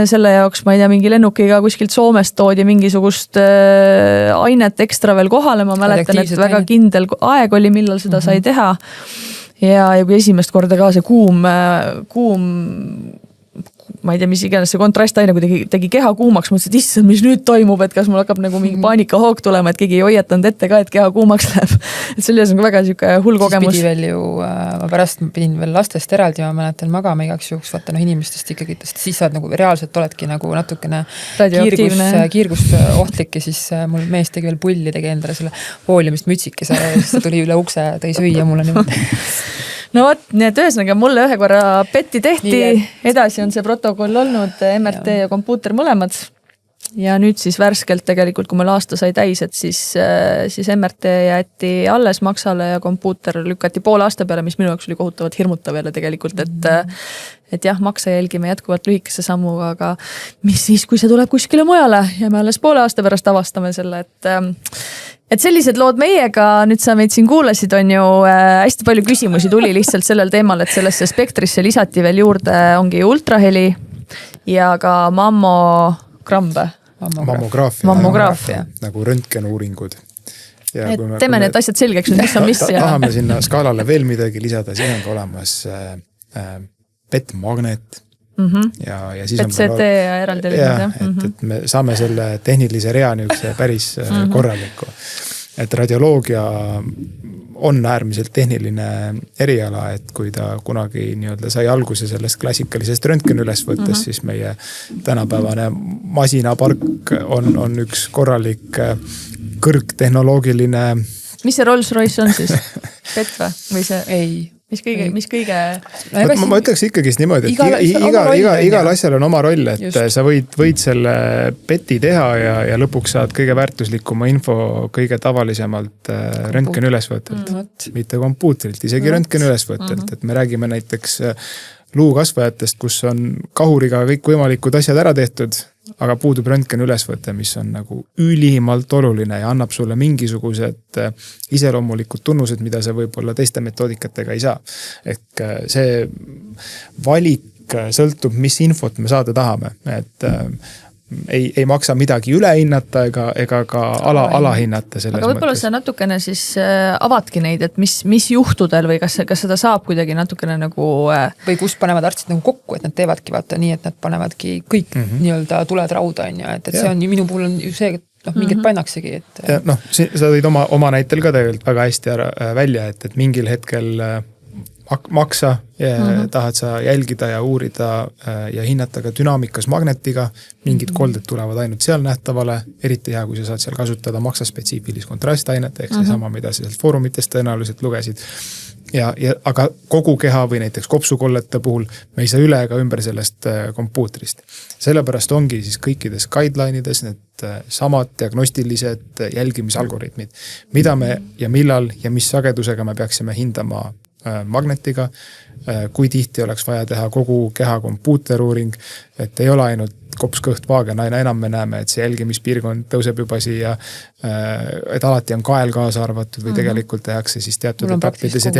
Selle jaoks, ma ei tea, mingi lennukiga kuskilt Soomest toodi mingisugust ainet ekstra veel kohale. Ma mäletan, et väga kindel aeg oli, millal seda sai teha. Ja kui esimest korda ka see kuum ma ei tea, mis iganes see kontrastaine, kui tegi keha kuumaks, mõtlesin, et issand, mis nüüd toimub, et kas mul hakkab nagu mingi paanikahoog tulema, et keegi ei hoiatanud ette ka, et keha kuumaks läheb. Et selles on väga siuke hull kogemus. Siis pidi veel ju, ma pärast pidin veel lastest eraldi, ma mäletan magama igaks juhuks, vaata inimestest ikkagi, siis saad nagu reaalselt oledki nagu natukene kiirgust ohtlik ja siis mul mees tegi veel pulli, tegi endale selle fooliumist mütsikese ja siis ta tuli üle ukse, tõi süüa mulle niimoodi. No võt, nii et ühesõnaga mulle ühe korra PET-i tehti, edasi on see protokoll olnud, MRT ja kompuuter mõlemad. Ja nüüd siis värskelt tegelikult, kui meil aasta sai täis, et siis MRT jäeti alles maksale ja kompuuter lükati poole aasta peale, mis minu jaoks oli kohutavalt hirmutav jälle tegelikult, et jah, maksa jälgime jätkuvalt lühikese sammuga, aga mis siis, kui see tuleb kuskile mujale ja me alles poole aasta pärast avastame selle, et sellised lood meiega, nüüd sa meid siin kuulasid, on ju hästi palju küsimusi tuli lihtsalt sellel teemal, et sellesse spektrisse lisati veel juurde, ongi ultraheli ja ka mammograafia. Nagu röntgenuuringud. Teeme need asjad selgeks, mis on mis. Tahame sinna skaalale veel midagi lisada, siin on ka olemas PET-magnet. Ja siis PET-CT ja eraldi et me saame selle tehnilise rea niukse päris korraliku. Et radioloogia on äärmiselt tehniline eriala, et kui ta kunagi nii-öelda sai alguse sellest klassikalisest röntgen üles võttes, siis meie tänapäevane masinapark on üks korralik kõrgtehnoloogiline. Mis see Rolls-Royce on siis? PET või see? Ei. Mis kõige... Ma ütleks ikkagi niimoodi, et igal asjal on oma roll, et just. Sa võid selle PET-i teha ja lõpuks saad kõige väärtuslikuma info kõige tavalisemalt röntgen ülesvõttelt, mitte kompuutrilt, isegi röntgen ülesvõttelt, et me räägime näiteks luukasvajatest, kus on kahuriga kõik võimalikud asjad ära tehtud, aga puudub röntgen ülesvõte, mis on nagu ülimalt oluline ja annab sulle mingisugused iseloomulikud tunnused, mida sa võib-olla teiste metoodikatega ei saa. Ehk see valik sõltub, mis infot me saada tahame, et ei maksa midagi üle hinnata ega ka alahinnata selles aga võib-olla sa natukene siis avadki neid, et mis juhtudel või kas seda saab kuidagi natukene nagu või kus panevad arstid nagu kokku, et nad teevadki vaata nii, et nad panevadki kõik nii-öelda tuled rauda on ja, et see on minu puhul on ju see, et mingit pannaksegi. Ja sa tõid oma näitel ka tegelikult väga hästi välja, et mingil hetkel maksa, tahad sa jälgida ja uurida ja hinnata ka dünaamikas magnetiga, mingid kolded tulevad ainult seal nähtavale, eriti hea, kui sa saad seal kasutada maksaspetsiifilist kontrastainet, ehk see sama, mida sa sealt foorumitest tõenäoliselt lugesid. Aga kogu keha või näiteks kopsukollete puhul me ei saa üle ega ümber sellest kompuutrist. Sellepärast ongi siis kõikides guideline'ides need samad diagnostilised jälgimisalgoritmid, mida me ja millal ja mis sagedusega me peaksime hindama magnetiga, kui tihti oleks vaja teha kogu keha kompuuteruuring, et ei ole ainult kops, kõht, vaagen, aina enam me näeme, et see jälgimispiirkond tõuseb juba siia, et alati on kael kaasa arvatud või tegelikult tehakse siis teatud etappides ja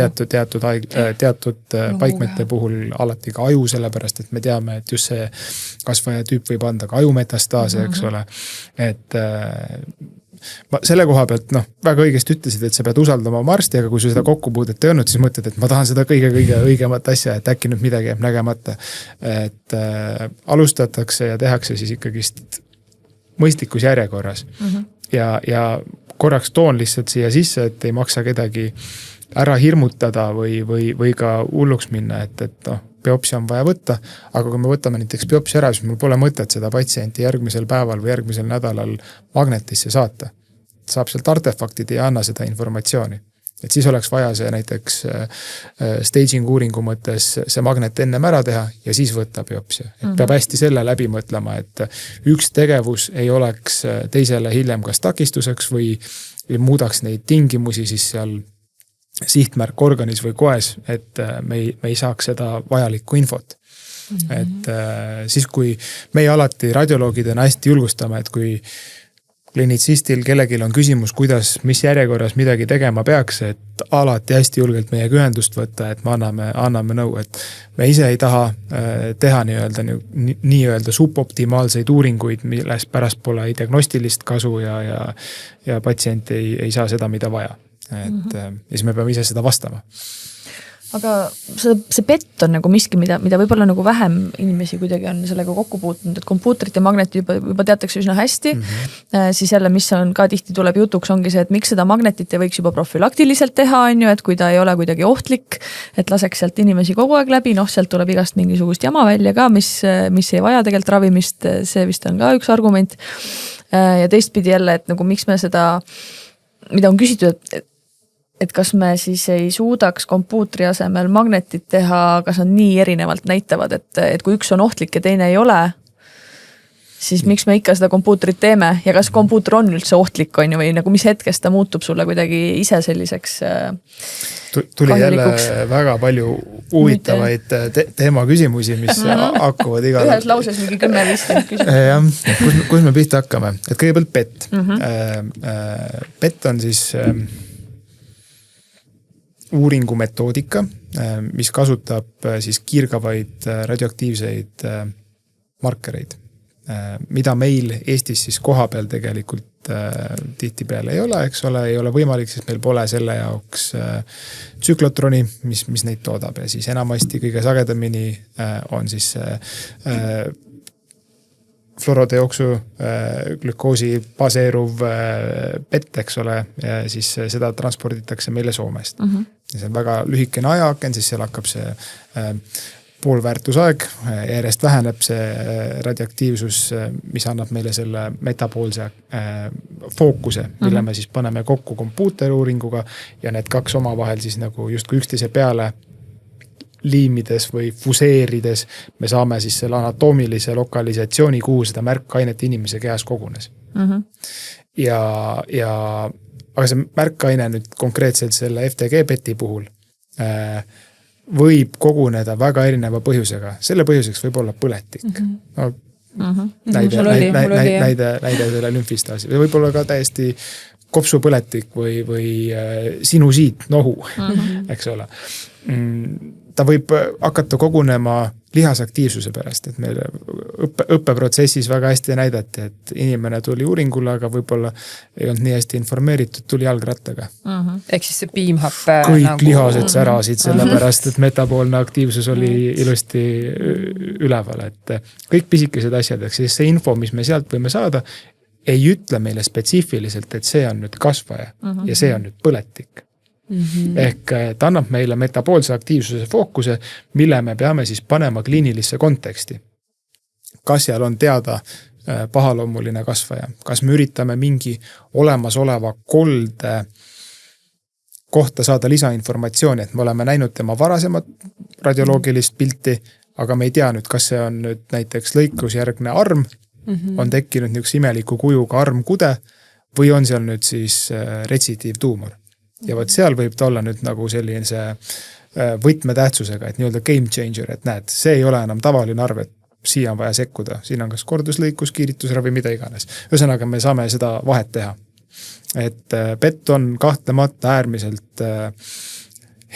teatud paikmete puhul alati ka aju, sellepärast et me teame, et just see kasvaja tüüp võib anda ka ajumetastaase, eks ole, et selle koha pealt, väga õigesti ütlesid, et sa pead usaldama oma arsti, aga kui sa seda kokkupuudet ei olnud, siis mõtled, et ma tahan seda kõige õigemat asja, et äkki nüüd midagi jääb nägemata. Et alustatakse ja tehakse siis ikkagist mõistlikus järjekorras. Ja korraks toon lihtsalt siia sisse, et ei maksa kedagi ära hirmutada või ka hulluks minna, et biopsia on vaja võtta, aga kui me võtame näiteks biopsia ära, siis mul pole mõtet seda patsienti järgmisel päeval või järgmisel nädalal magnetisse saata. Saab sealt artefaktid ja anna seda informatsiooni. Et siis oleks vaja see näiteks staging uuringu mõttes see magnet ennem ära teha ja siis võtta biopsia. Peab hästi selle läbi mõtlema, et üks tegevus ei oleks teisele hiljem kas takistuseks või muudaks neid tingimusi siis seal sihtmärk organis või koes, et me ei saaks seda vajalikku infot. Et siis, kui meie alati radioloogidena hästi julgustame, et kui klinitsistil kellelgi on küsimus, mis järjekorras midagi tegema peaks, et alati hästi julgelt meiega ühendust võtta, et me anname nõu, et me ise ei taha teha nii-öelda suboptimaalseid uuringuid, milles pärast pole ei diagnostilist kasu ja patsient ei saa seda, mida vaja. Ja siis me peame ise seda vastama. Aga see PET on nagu miski, mida võib-olla nagu vähem inimesi kuidagi on sellega kokku puutunud, et kompuutrit ja magnetit juba teatakse üsna hästi. Siis jälle, mis on ka tihti tuleb jutuks, ongi see, et miks seda magnetit ei võiks juba profülaktiliselt teha, et kui ta ei ole kuidagi ohtlik, et laseks sealt inimesi kogu aeg läbi, sealt tuleb igast mingisugust jama välja ka, mis ei vaja tegelikult ravimist, see vist on ka üks argument. Ja teistpidi jälle, et nagu miks me seda, mida on küsitud, et kas me siis ei suudaks kompuutri asemel magnetit teha, kas nad nii erinevalt näitavad, et kui üks on ohtlik ja teine ei ole, siis miks me ikka seda kompuutrit teeme ja kas kompuuter on üldse ohtlik on ju, või nagu mis hetkest ta muutub sulle kuidagi ise selliseks tuli jälle väga palju huvitavaid teema küsimusi, mis hakkavad igal... Ühes lauses mingi 10-15 küsimus. Jah, kus me pihta hakkame? Et kõigepealt PET. PET on siis... uuringumetoodika, mis kasutab siis kiirgavaid radioaktiivseid markereid, mida meil Eestis siis koha peal tegelikult tihtipeale ei ole, eks ole, ei ole võimalik, sest meil pole selle jaoks tsüklotroni, mis neid toodab ja siis enamasti kõige sagedamini on siis fluorodeoksu glükoosi baseeruv PET, eks ole, ja siis seda transporditakse meile Soomest. Ja see on väga lühikene ajaaken, siis seal hakkab see poolväärtusaeg, järjest väheneb see radioaktiivsus, mis annab meile selle metapoolse fookuse, mille me siis paneme kokku kompuuteruuringuga ja need kaks omavahel siis nagu justkui üksteise peale liimides või fuseerides me saame siis selle anatoomilise lokalisatsiooni, kuhu seda märkainet inimese kehas kogunes. Aga see märkaine nüüd konkreetselt selle FTG PET-i puhul võib koguneda väga erineva põhjusega. Selle põhjuseks võib olla põletik. Näide selle lümfistaasi. Või võib olla ka täiesti kopsupõletik või sinusiit, nohu, eks ole. Ta võib hakata kogunema lihasaktiivsuse pärast, et meil õppeprotsessis väga hästi näidati, et inimene tuli uuringule, aga võib-olla ei olnud nii hästi informeeritud, tuli jalgrattaga. Ehk siis see piimhappe kõik lihased särasid sellepärast, et metaboolne aktiivsus oli ilusti üleval, et kõik pisikesed asjad, eks siis see info, mis me sealt võime saada, ei ütle meile spetsiifiliselt, et see on nüüd kasvaja ja see on nüüd põletik. Ehk ta annab meile metaboolse aktiivsuse fookuse, mille me peame siis panema kliinilisse konteksti. Kas seal on teada pahaloomuline kasvaja, kas me üritame mingi olemasoleva kolde kohta saada lisainformatsiooni, et me oleme näinud tema varasemat radioloogilist pilti, aga me ei tea nüüd, kas see on nüüd näiteks lõikusjärgne arm, on tekkinud niisuguse imeliku kujuga armkude või on seal nüüd siis retsidiivtuumor. Ja võt seal võib ta olla nüüd nagu selline võtmetähtsusega, et nii-öelda game changer, et näed, see ei ole enam tavaline arv, et siia on vaja sekkuda, siin on kas korduslõikus, kiiritusravi, mida iganes. Ühesõnaga me saame seda vahet teha. Et PET on kahtlemata äärmiselt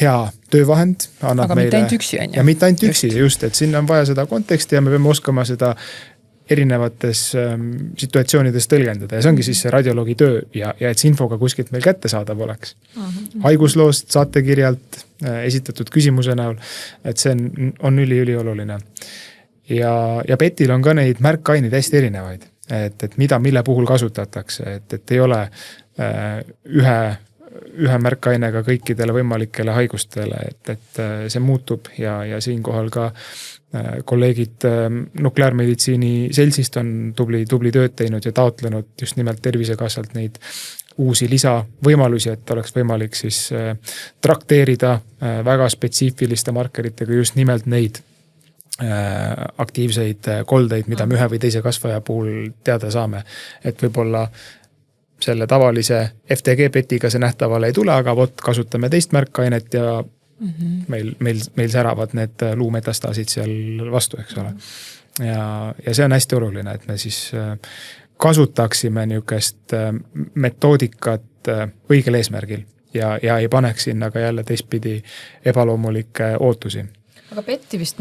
hea töövahend. Aga mitte ainult üksi on. Ja mitte ainult üksi, just, et sinna on vaja seda konteksti ja me peame oskama seda erinevates situatsioonides tõlgendada ja see ongi siis see radioloogi töö ja et see info ka kuskilt meil kättesaadav oleks. Haigusloost, saatekirjalt, esitatud küsimuse näol, et see on ülioluline. Ja PET-il on ka neid märkaineid hästi erinevaid, et mida mille puhul kasutatakse, et ei ole ühe märkainega kõikidele võimalikele haigustele, et see muutub ja siinkohal ka kolleegid nukleaarmeditsiini seltsist on tubli tööd teinud ja taotlenud just nimelt Tervisekassalt neid uusi lisavõimalusi, et oleks võimalik siis trakteerida väga spetsiifiliste markeritega just nimelt neid aktiivseid koldeid, mida me ühe või teise kasvaja puhul teada saame. Et võib-olla selle tavalise FTG-petiga see nähtavale ei tule, aga kasutame teist märkainet ja meil säravad need luumetastaasid seal vastu, eks ole. Ja see on hästi oluline, et me siis kasutaksime niisugust metoodikat õigel eesmärgil ja ei paneks sinna ka jälle teistpidi ebaloomulikke ootusi. Aga PET-i vist,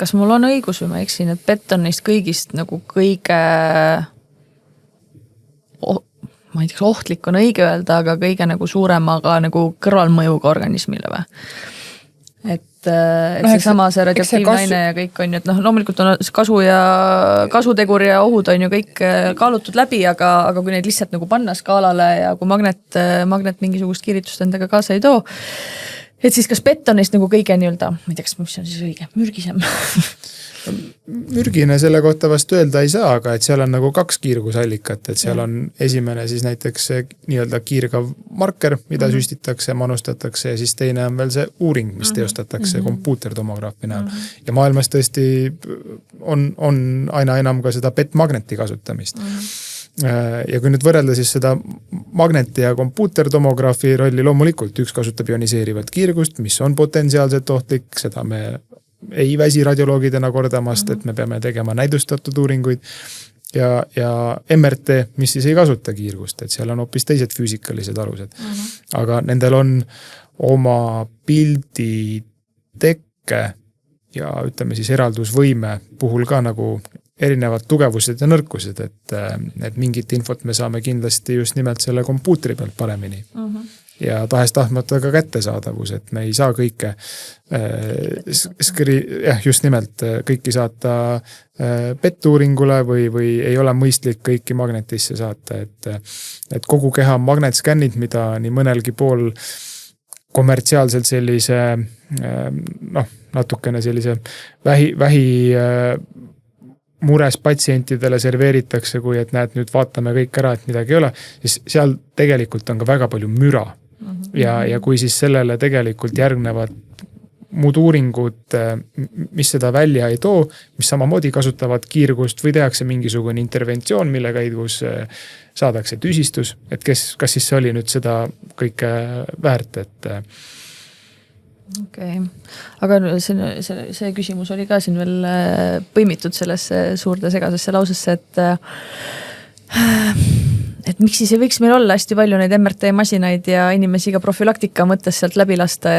kas mul on õigus või ma eksin, et PET on neist kõigist nagu kõige ma ei tea, ohtlik on õige öelda, aga kõige nagu suuremaga nagu kõrvalmõjuga organismile või? Et seesama see radioaktiivnaine ja kõik on ju, et loomulikult on kasu ja kasutegur ja ohud on ju kõik kaalutud läbi, aga kui neid lihtsalt nagu panna skaalale ja kui magnet mingisugust kiiritust endaga kaasa ei too, et siis kas PET on neist nagu kõige nii-öelda, ma ei tea, kas mis on siis õige, mürgisem? Mürgine selle kohta vast öelda ei saa, aga et seal on nagu 2 kiirgusallikat, et seal on esimene siis näiteks nii-öelda kiirgav marker, mida süstitakse, manustatakse ja siis teine on veel see uuring, mis teostatakse kompuutertomograafi näol. Ja maailmas tõesti on aina enam ka seda PET-magneti kasutamist. Ja kui nüüd võrrelda siis seda magneti ja kompuutertomograafi rolli, loomulikult üks kasutab ioniseerivat kiirgust, mis on potentsiaalselt ohtlik, seda me ei väsi radioloogidena kordamast, et me peame tegema näidustatud uuringuid ja MRT, mis siis ei kasuta kiirgust, et seal on hoopis teised füüsikalised alused. Aga nendel on oma pildi tekke ja ütleme siis eraldusvõime puhul ka nagu erinevad tugevused ja nõrkused, et mingit infot me saame kindlasti just nimelt selle kompuutri pealt paremini. Ja tahes-tahtmata ka kättesaadavus, et me ei saa kõike just nimelt kõiki saata PET-uuringule või ei ole mõistlik kõiki magnetisse saata, et kogu keha magnetskännid, mida nii mõnelgi pool kommertsiaalselt sellise natukene sellise vähi mures patsientidele serveeritakse, kui et näed, nüüd vaatame kõik ära, et midagi ei ole, siis seal tegelikult on ka väga palju müra. Ja kui siis sellele tegelikult järgnevad muud uuringud, mis seda välja ei too, mis samamoodi kasutavad kiirgust või tehakse mingisugune interventsioon, mille käigus saadakse tüsistus, et kas siis see oli nüüd seda kõike väärt, et Okei. Aga see küsimus oli ka siin veel põimitud sellesse suurde segasesse lausesse, et miks siis ei võiks meil olla hästi palju neid MRT-masinaid ja inimesi ka profülaktika mõttes sealt läbi lasta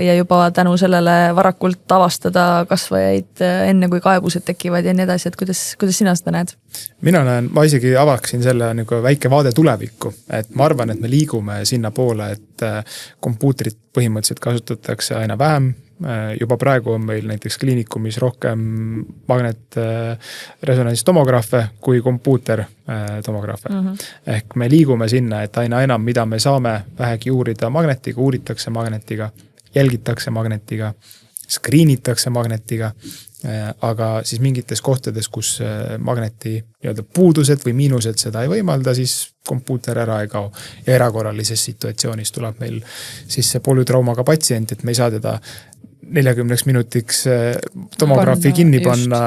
ja juba tänu sellele varakult avastada kasvajaid enne kui kaebused tekivad ja nii edasi, et kuidas sina seda näed? Ma isegi avaksin selle nagu väike vaade tulevikku, et ma arvan, et me liigume sinna poole, et kompuutrit põhimõtteliselt kasutatakse aina vähem juba praegu on meil näiteks kliinikumis rohkem magnetresonanttomograafe kui kompuutertomograafe. Ehk me liigume sinna, et aina enam, mida me saame vähegi uurida magnetiga, uuritakse magnetiga, jälgitakse magnetiga, skriinitakse magnetiga, aga siis mingites kohtades, kus magneti puudused või miinused seda ei võimalda, siis kompuuter ära ei kao. Ja erakorralises situatsioonis tuleb meil siis see polütraumaga patsient, et me ei saa teda 40 minutiks tomograafi kinni panna,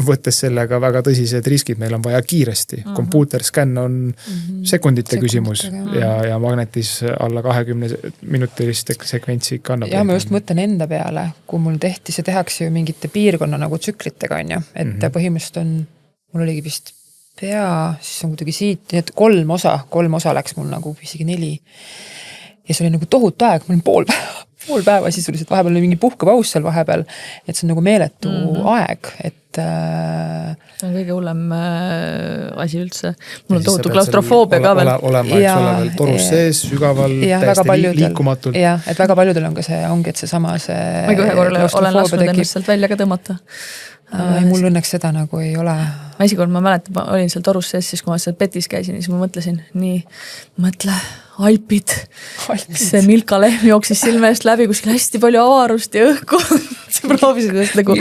võttes sellega väga tõsised riskid, meil on vaja kiiresti. Kompuuterscann on sekundite küsimus ja magnetis alla 20-minutilist sekventsi kannab. Ja ma just mõtlen enda peale, kui mul see tehakse ju mingite piirkonna nagu tsüklitega, on ju, et põhimõtteliselt on, mul oligi vist pea, siis on kuidagi siit, nii et kolm osa läks mul nagu isegi 4. Ja see oli nagu tohutu aeg, mul oli pool päeva sisuliselt, vahepeal oli mingi puhkepaus seal vahepeal, et see on nagu meeletu aeg, et see on kõige hullem asi üldse. Mul on tohutu klaustrofoobia ka veel. Olema veel torus sees, sügaval, täiesti liikumatult. Ja, et väga paljudel on ka see, ongi, et see sama see ma ühe korral olen lasknud ennast sealt välja ka tõmmata. Mul õnneks seda nagu ei ole. Esikord ma mäletan, ma olin seal torus sees, siis kui ma seal petis käisin, siis ma mõtlesin, mõtle, Alpid. See Milka lehm jooksis silme eest läbi, kuskil hästi palju avarust ja õhku. Proovisin sellest nagu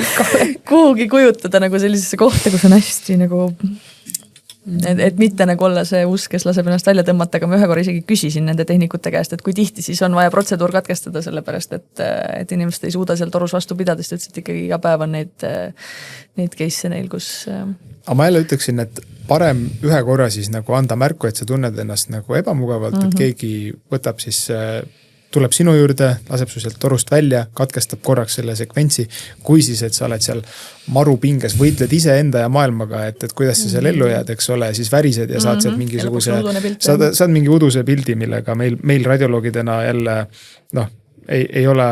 kuhugi kujutada nagu sellisesse kohta, kus on hästi nagu, et mitte nagu olla see usk, kes laseb ennast välja tõmmata, aga ma ühe korra isegi küsisin nende tehnikute käest, et kui tihti siis on vaja protseduur katkestada sellepärast, et inimesed ei suuda seal torus vastu pidada, sest ütles, et ikkagi iga päev on neid case'e neil, kus... Aga ma jälle ütleksin, et parem ühe korra siis nagu anda märku, et sa tunned ennast nagu ebamugavalt, et keegi võtab siis, tuleb sinu juurde, laseb su sealt torust välja, katkestab korraks selle sekventsi, kui siis, et sa oled seal marupinges, võitled ise enda ja maailmaga, et kuidas sa seal ellu jääd, eks ole, siis värised ja saad sealt mingisuguse, saad mingi uduse pildi, millega meil radioloogidena jälle, ei ole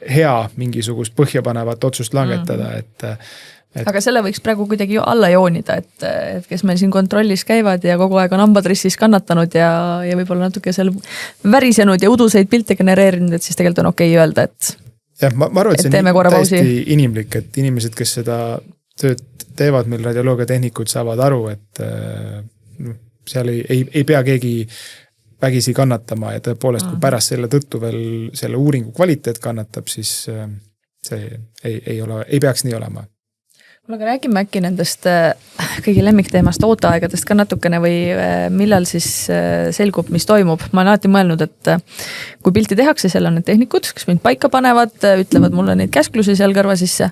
hea mingisugust põhjapanevat otsust langetada, Aga selle võiks praegu kuidagi alla joonida, et kes meil siin kontrollis käivad ja kogu aeg on hambadrissis kannatanud ja võib-olla natuke seal värisenud ja uduseid pilte genereerinud, et siis tegelikult on okei öelda, et jah, ma arvan, et see on täiesti inimlik, et inimesed, kes seda tööd teevad, meil radioloogiatehnikud saavad aru, et seal ei pea keegi vägisi kannatama ja tõepoolest, kui pärast selle tõttu veel selle uuringu kvaliteet kannatab, siis see ei peaks nii olema. Aga räägime äkki nendest kõigi lemmikteemast ooteaegadest ka natukene või millal siis selgub, mis toimub. Ma olen alati mõelnud, et kui pilti tehakse, seal on need tehnikud, kes mind paika panevad, ütlevad mulle neid käsklusi seal kõrva sisse.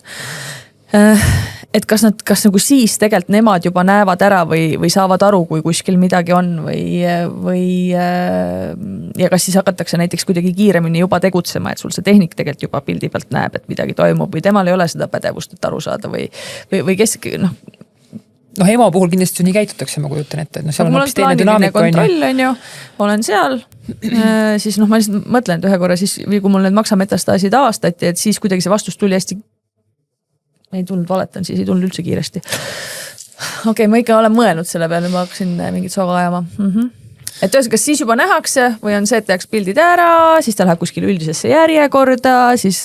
Et kas nagu siis tegelikult nemad juba näevad ära või saavad aru, kui kuskil midagi on või ja kas siis hakatakse näiteks kuidagi kiiremini juba tegutsema, et sul see tehnik tegelikult juba pildi pealt näeb, et midagi toimub või temal ei ole seda pädevust, et aru saada või kes, EMO puhul kindlasti nii käitutakse, ma kujutan ette, et seal on hoopis teine dünaamika. Kontroll on ju, olen seal, siis ma lihtsalt mõtlen, et ühe korra siis, kui mul need maksametastaasid aastati, et siis kuidagi see vastus tuli hästi ei tulnud valetan, siis ei tulnud üldse kiiresti. Okei, ma ikka olen mõelnud selle peale, ma hakkasin mingit soga ajama. Et kas siis juba nähakse või on see, et tehaks pildid ära, siis ta läheb kuskil üldisesse järjekorda, siis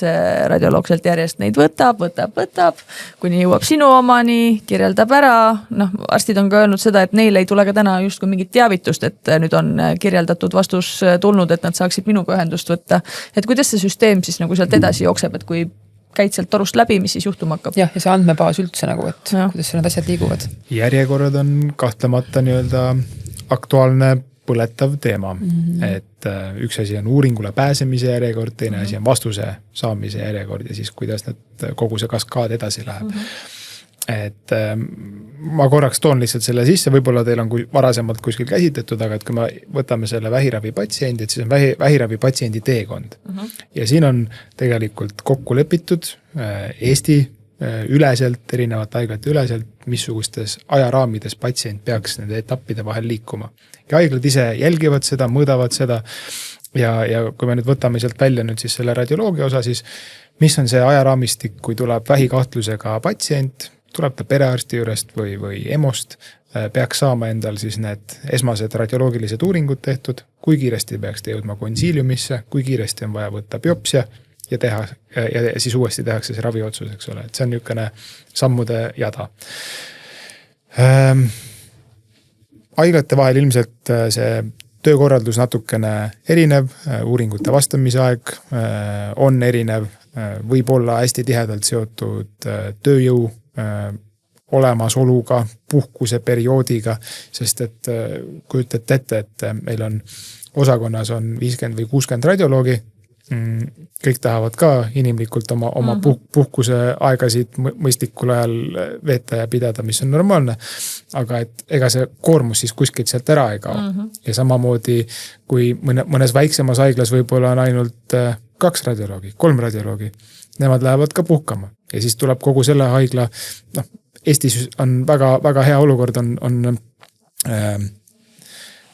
radioloog sealt järjest neid võtab, kuni jõuab sinu omani, kirjeldab ära. Arstid on ka öelnud seda, et neil ei tule ka täna just kui mingit teavitust, et nüüd on kirjeldatud vastus tulnud, et nad saaksid minuga ühendust võtta. Et kuidas see süsteem siis nagu sealt edasi jookseb, et kui käid sealt torust läbi, mis siis juhtuma hakkab? Ja see andmebaas üldse nagu, et kuidas need asjad liiguvad. Järjekorrad on kahtlemata aktuaalne põletav teema. Et üks asi on uuringule pääsemise järjekord, teine asi on vastuse saamise järjekord ja siis kuidas kogu see kaskaad edasi läheb. Et ma korraks toon lihtsalt selle sisse, võib-olla teil on varasemalt kuskil käsitletud, aga et kui me võtame selle vähiravi patsiendi, et siis on vähiravi patsiendi teekond. Ja siin on tegelikult kokku lepitud Eesti üleselt, erinevate haiglate üleselt, missugustes ajaraamides patsient peaks nende etappide vahel liikuma. Ja haiglad ise jälgivad seda, mõõdavad seda ja kui me nüüd võtame sealt välja nüüd siis selle radioloogia osa, siis mis on see ajaraamistik, kui tuleb vähikahtlusega patsient, tuleb ta perearsti juurest või EMO-st, peaks saama endal siis need esmased radioloogilised uuringud tehtud, kui kiiresti peaks ta jõudma konsiiliumisse, kui kiiresti on vaja võtta biopsia ja teha ja siis uuesti tehakse see raviotsus, eks ole, et see on niisugune sammude jada. Haiglate vahel ilmselt see töökorraldus natukene erinev, uuringute vastamise aeg on erinev, võib olla hästi tihedalt seotud tööjõu olemasoluga, puhkuse perioodiga, sest et kujutate ette, et meil on osakonnas on 50 või 60 radioloogi, kõik tahavad ka inimlikult oma puhkuse aegasid mõistlikul ajal veeta ja pidada, mis on normaalne, aga et ega see koormus siis kuskilt sealt ära ei kao. Ja samamoodi, kui mõnes väiksemas haiglas võib-olla on ainult 2 radioloogi, 3 radioloogi, nemad lähevad ka puhkama ja siis tuleb kogu selle haigla, Eestis on väga, väga hea olukord, on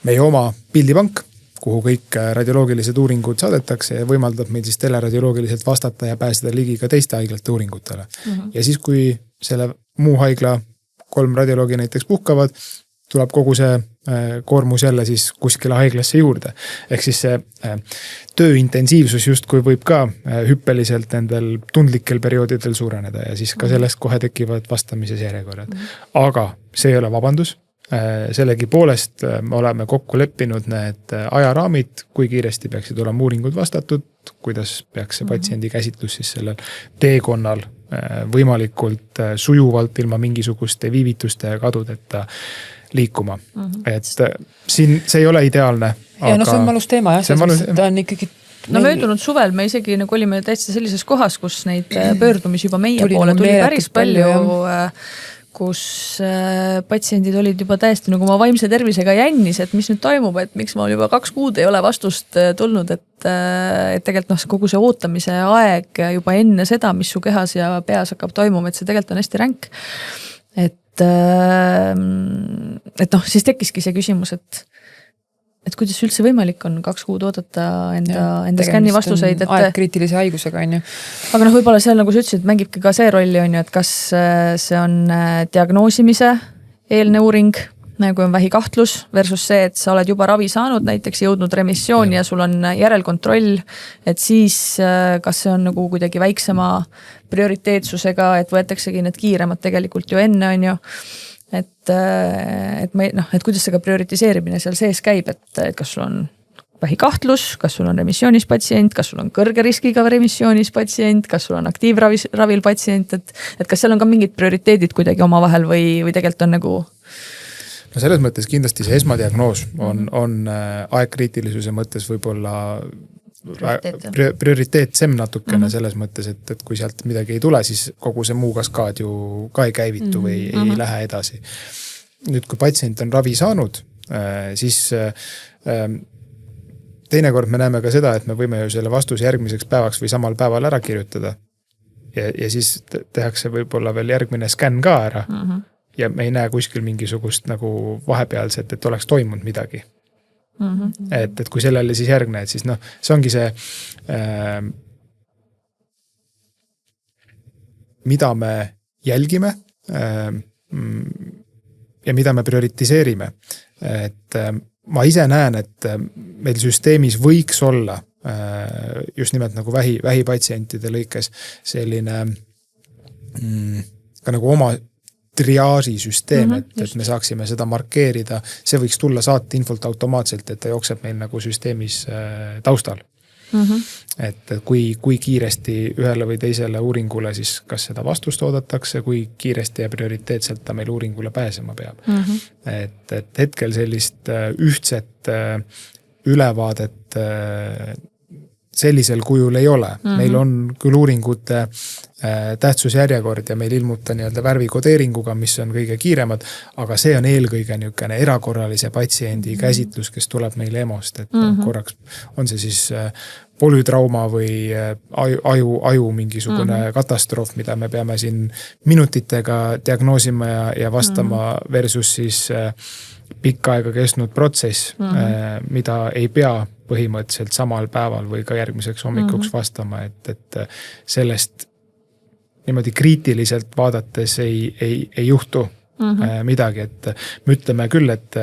meie oma pildipank, kuhu kõik radioloogilised uuringud saadetakse ja võimaldab meil siis teleradioloogiliselt vastata ja pääseda ligi ka teiste haiglate uuringutele. Ja siis, kui selle muu haigla 3 radioloogi näiteks puhkavad, tuleb kogu see koormus jälle siis kuskile haiglasse juurde. Ehk siis see tööintensiivsus justkui võib ka hüppeliselt nendel tundlikel perioodidel suureneda ja siis ka sellest kohe tekivad vastamises järjekorrad. Aga see ei ole vabandus. Sellegi poolest me oleme kokku leppinud need ajaraamid, kui kiiresti peaksid olema uuringud vastatud, kuidas peaks see patsiendi käsitlus siis sellel teekonnal võimalikult sujuvalt ilma mingisuguste viivituste ja kadudeta liikuma. Et siin see ei ole ideaalne. Ja no see on valus teema, jah, ta on ikkagi no möödunud suvel me isegi nagu olime täitsa sellises kohas, kus neid pöördumisi juba meie poole tuli päris palju, kus patsiendid olid juba täiesti nagu oma vaimse tervisega jännis, et mis nüüd toimub, et miks ma juba 2 kuud ei ole vastust tulnud, et tegelikult kogu see ootamise aeg juba enne seda, mis su kehas ja peas hakkab toimuma, et see tegelikult on hästi ränk. Et siis tekkiski see küsimus, et kuidas üldse võimalik on 2 kuud oodata enda skänni vastuseid. Aeg kriitilise haigusega on ju. Aga võib-olla seal, nagu sa ütlesid, mängibki ka see rolli on ju, et kas see on diagnoosimise eelne uuring, kui on vähikahtlus versus see, et sa oled juba ravi saanud, näiteks jõudnud remissiooni ja sul on järelkontroll, et siis kas see on nagu kuidagi väiksema prioriteetsusega, et võetaksegi need kiiremad tegelikult ju enne on ju. Et kuidas see ka prioritiseerimine seal sees käib, et kas sul on vähikahtlus, kas sul on remissioonis patsient, kas sul on kõrge riskiga remissioonis patsient, kas sul on aktiivravil patsient, et kas seal on ka mingid prioriteedid kuidagi omavahel või tegelikult on nagu... No selles mõttes kindlasti see esmadiagnoos on aegkriitilisuse mõttes võib-olla prioriteetsem natukene selles mõttes, et kui sealt midagi ei tule, siis kogu see muu kaskaad ju ka ei käivitu või ei lähe edasi. Nüüd, kui patsient on ravi saanud, siis teinekord me näeme ka seda, et me võime ju selle vastuse järgmiseks päevaks või samal päeval ära kirjutada. Ja siis tehakse võib-olla veel järgmine skänn ka ära. Ja me ei näe kuskil mingisugust nagu vahepealset, et oleks toimunud midagi. Et kui sellele siis järgne, et siis see ongi see, mida me jälgime ja mida me prioritiseerime. Et ma ise näen, et meil süsteemis võiks olla just nimelt nagu vähipatsientide lõikes selline ka nagu oma triaažisüsteem, et me saaksime seda markeerida. See võiks tulla saate infolt automaatselt, et ta jookseb meil nagu süsteemis taustal. Et kui kiiresti ühele või teisele uuringule siis kas seda vastust oodatakse, kui kiiresti ja prioriteetselt ta meil uuringule pääsema peab. Et hetkel sellist ühtset ülevaadet sellisel kujul ei ole. Meil on küll uuringute tähtsusjärjekord ja meil ilmub ta nii-öelda värvikodeeringuga, mis on kõige kiiremad, aga see on eelkõige niisugune erakorralise patsiendi käsitlus, kes tuleb meile EMO-st, et korraks on see siis polütrauma või aju mingisugune katastroof, mida me peame siin minutitega diagnoosima ja vastama versus siis pikka aega kestnud protsess, mida ei pea põhimõtteliselt samal päeval või ka järgmiseks hommikuks vastama, et sellest niimoodi kriitiliselt vaadates ei juhtu midagi, et me ütleme küll, et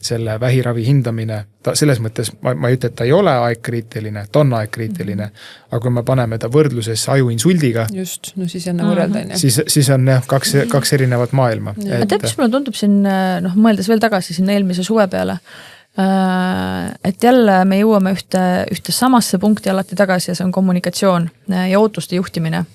selle vähiravi hindamine, selles mõttes ma ei ütle, et ta ei ole aegkriitiline, ta on aegkriitiline, aga kui me paneme ta võrdluses ajuinsuldiga, just, no siis enne võrrelda, siis on jah, kaks erinevat maailma. Tead, mis mulle tundub siin, mõeldes veel tagasi sinna eelmise suve peale, et jälle me jõuame ühte samasse punkti alati tagasi ja see on kommunikatsioon ja ootuste juhtimine.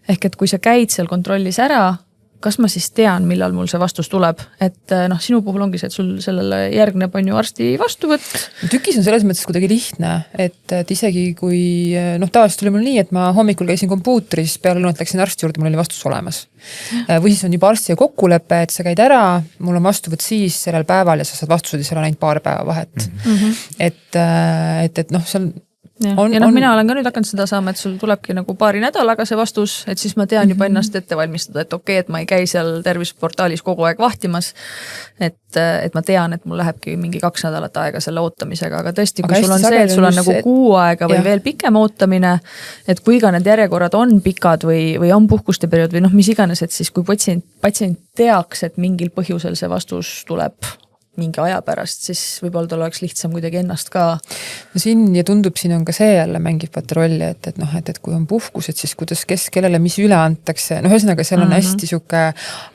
Ehk et kui sa käid seal kontrollis ära, kas ma siis tean, millal mul see vastus tuleb, et sinu puhul ongi see, et sul sellele järgneb on ju arsti vastuvõtt. Tükis on selles mõttes kuidagi lihtne, et isegi kui, tavaliselt tuli mul nii, et ma hommikul käisin kompuutris, peale lõunat läksin arsti juurde, mul oli vastus olemas. Või siis on juba arstiga kokkulepe, et sa käid ära, mul on vastuvõtt siis sellel päeval ja sa saad vastused ja seal on ainult paar päeva vahet. Et seal mina olen ka nüüd hakanud seda saama, et sul tulebki nagu paari nädalaga see vastus, et siis ma tean juba ennast ette valmistada, et okei, et ma ei käi seal terviseportaalis kogu aeg vahtimas, et ma tean, et mul lähebki mingi 2 nädalat aega selle ootamisega, aga tõesti, kui sul on see, et sul on nagu 6 aega või veel pikem ootamine, et kui ka need järjekorrad on pikad või on puhkuste periood või mis iganes, et siis kui patsient teaks, et mingil põhjusel see vastus tuleb mingi aja pärast, siis võib-olla tal oleks lihtsam kuidagi ennast ka. No siin ja tundub, siin on ka see jälle mängivat rolli, et kui on puhkused, siis kuidas, kes, kellele, mis üle antakse. Ühesõnaga, seal on hästi siuke,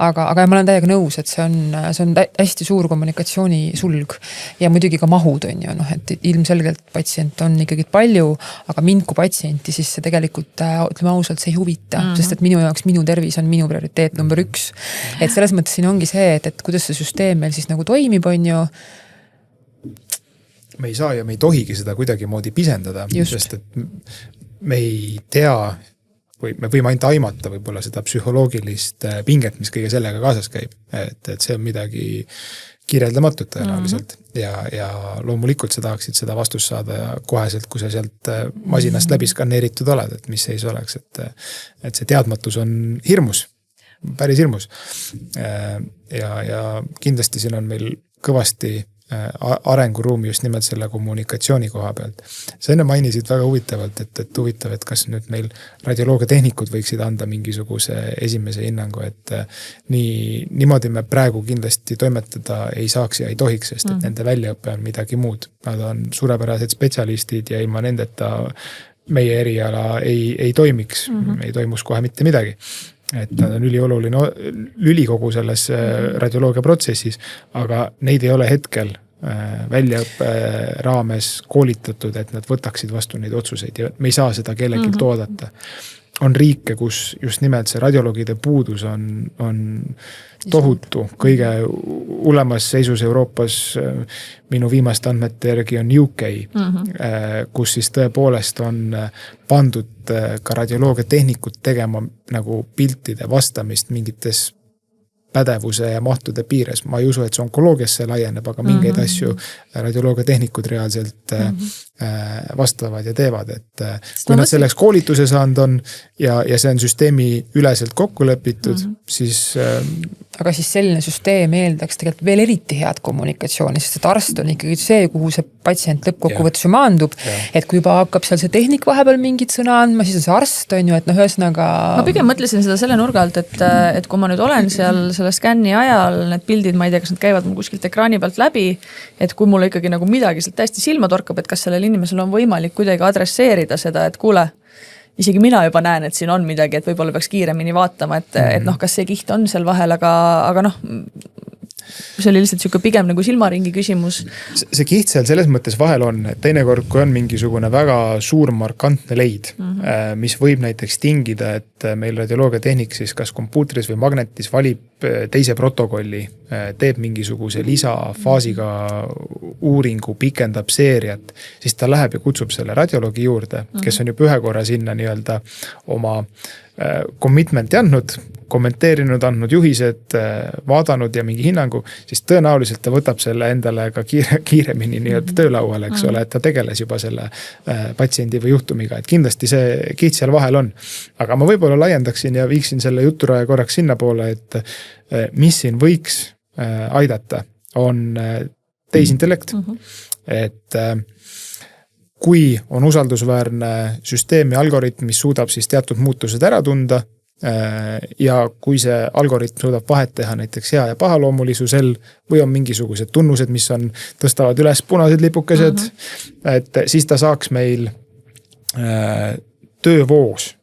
aga ma olen täiega nõus, et see on hästi suur kommunikatsiooni sulg ja muidugi ka mahud on ju, et ilmselgelt patsient on ikkagi palju, aga mind kui patsienti, siis see tegelikult, ütleme ausalt, see ei huvita, sest et minu jaoks minu tervis on minu prioriteet number 1. Et selles mõttes siin ongi see, et kuidas see süsteem meil siis nagu toimib, on ju. Me ei saa ja me ei tohigi seda kuidagi moodi pisendada, sest et me ei tea või me võime ainult aimata võib-olla seda psühholoogilist pinget, mis kõige sellega kaasas käib. Et see on midagi kirjeldamatut tõenäoliselt ja loomulikult sa tahaksid seda vastust saada ja koheselt, kui sa sealt masinast läbi skanneeritud oled, et mis seis oleks, et see teadmatus on hirmus, päris hirmus. Ja kindlasti siin on meil kõvasti arenguruumi just nimelt selle kommunikatsiooni koha pealt. Sa enne mainisid väga huvitavalt, et huvitav, et kas nüüd meil radioloogiatehnikud võiksid anda mingisuguse esimese hinnangu, et niimoodi me praegu kindlasti toimetada ei saaks ja ei tohiks, sest et nende väljaõpe on midagi muud. Nad on suurepärased spetsialistid ja ilma nendeta meie eriala ei toimiks, ei toimus kohe mitte midagi. Et nad on ülioluline lüli kogu selles radioloogia protsessis, aga neid ei ole hetkel väljaõppe raames koolitatud, et nad võtaksid vastu neid otsuseid ja me ei saa seda kellegilt oodata. On riike, kus just nimelt see radioloogide puudus on tohutu, kõige hullemas seisus Euroopas, minu viimaste andmete järgi on UK, kus siis tõepoolest on pandud ka radioloogiatehnikud tegema nagu piltide vastamist mingites pädevuse ja mahtude piires. Ma ei usu, et see onkoloogiasse laieneb, aga mingeid asju radioloogiatehnikud reaalselt vastavad ja teevad. Et kui nad selleks koolituse saanud on ja see on süsteemi üleselt kokku lepitud, siis aga siis selline süsteem eeldaks tegelikult veel eriti head kommunikatsiooni, sest et arst on ikkagi see, kuhu see patsient lõppkokkuvõttes ju maandub, et kui juba hakkab seal see tehnik vahepeal mingit sõna andma, siis on see arst, on ju, et ühesõnaga. Ma pigem mõtlesin seda selle nurga alt, et kui ma nüüd olen seal selle skänni ajal, need pildid, ma ei tea, kas nad käivad mul kuskilt ekraani pealt läbi, et kui mulle ikkagi nagu midagi sealt täiesti silma torkab, et kas sellel inimesel on võimalik kuidagi adresseerida seda, et kuule, isegi mina juba näen, et siin on midagi, et võib-olla peaks kiiremini vaatama, et kas see kiht on seal vahel, aga see oli lihtsalt siuke pigem nagu silmaringi küsimus. See kiht seal selles mõttes vahel on, et teinekord, kui on mingisugune väga suur markantne leid, mis võib näiteks tingida, et meil radioloogiatehnik siis kas kompuutris või magnetis valib teise protokolli, teeb mingisuguse lisafaasiga uuringu, pikendab seeriat, siis ta läheb ja kutsub selle radioloogi juurde, kes on juba ühe korra sinna nii-öelda oma commitmenti andnud, kommenteerinud, andnud juhised, vaadanud ja mingi hinnangu, siis tõenäoliselt ta võtab selle endale ka kiiremini nii-öelda töölauale, eks ole, et ta tegeles juba selle patsiendi või juhtumiga, et kindlasti see kiht seal vahel on. Aga ma võib-olla laiendaksin ja viiksin selle juturaja korraks sinna poole, et mis siin võiks aidata, on tehisintellekt. Et kui on usaldusväärne süsteem ja algoritm, mis suudab siis teatud muutused ära tunda ja kui see algoritm suudab vahet teha näiteks hea ja pahaloomulisusel või on mingisugused tunnused, mis tõstavad üles punased lipukesed, et siis ta saaks meil töövoos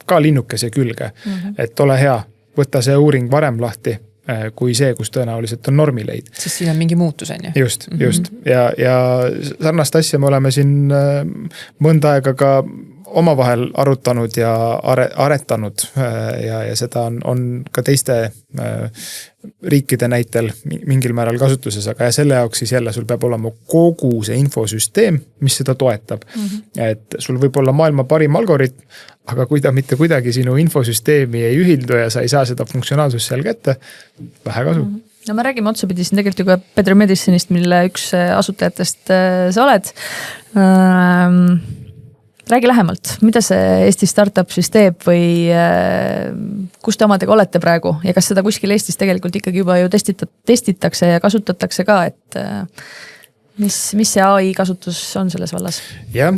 ka linnukese külge, et ole hea, võtta see uuring varem lahti kui see, kus tõenäoliselt on normileid. Sest siin on mingi muutus, on ju? Just. Ja sarnast asja me oleme siin mõnda aega ka omavahel arutanud ja aretanud ja seda on ka teiste riikide näitel mingil määral kasutuses, aga ja selle jaoks siis jälle sul peab olema kogu see infosüsteem, mis seda toetab. Et sul võib olla maailma parim algoritm, aga kui ta mitte kuidagi sinu infosüsteemi ei ühildu ja sa ei saa seda funktsionaalsust seal kätte, vähe kasu. No me räägime otsapidi siin tegelikult ju ka Better Medicine'ist, mille üks asutajatest sa oled. Räägi lähemalt, mida see Eesti startup siis teeb või kus te omadega olete praegu ja kas seda kuskil Eestis tegelikult ikkagi juba ju testitakse ja kasutatakse ka, et mis see AI kasutus on selles vallas? Jah,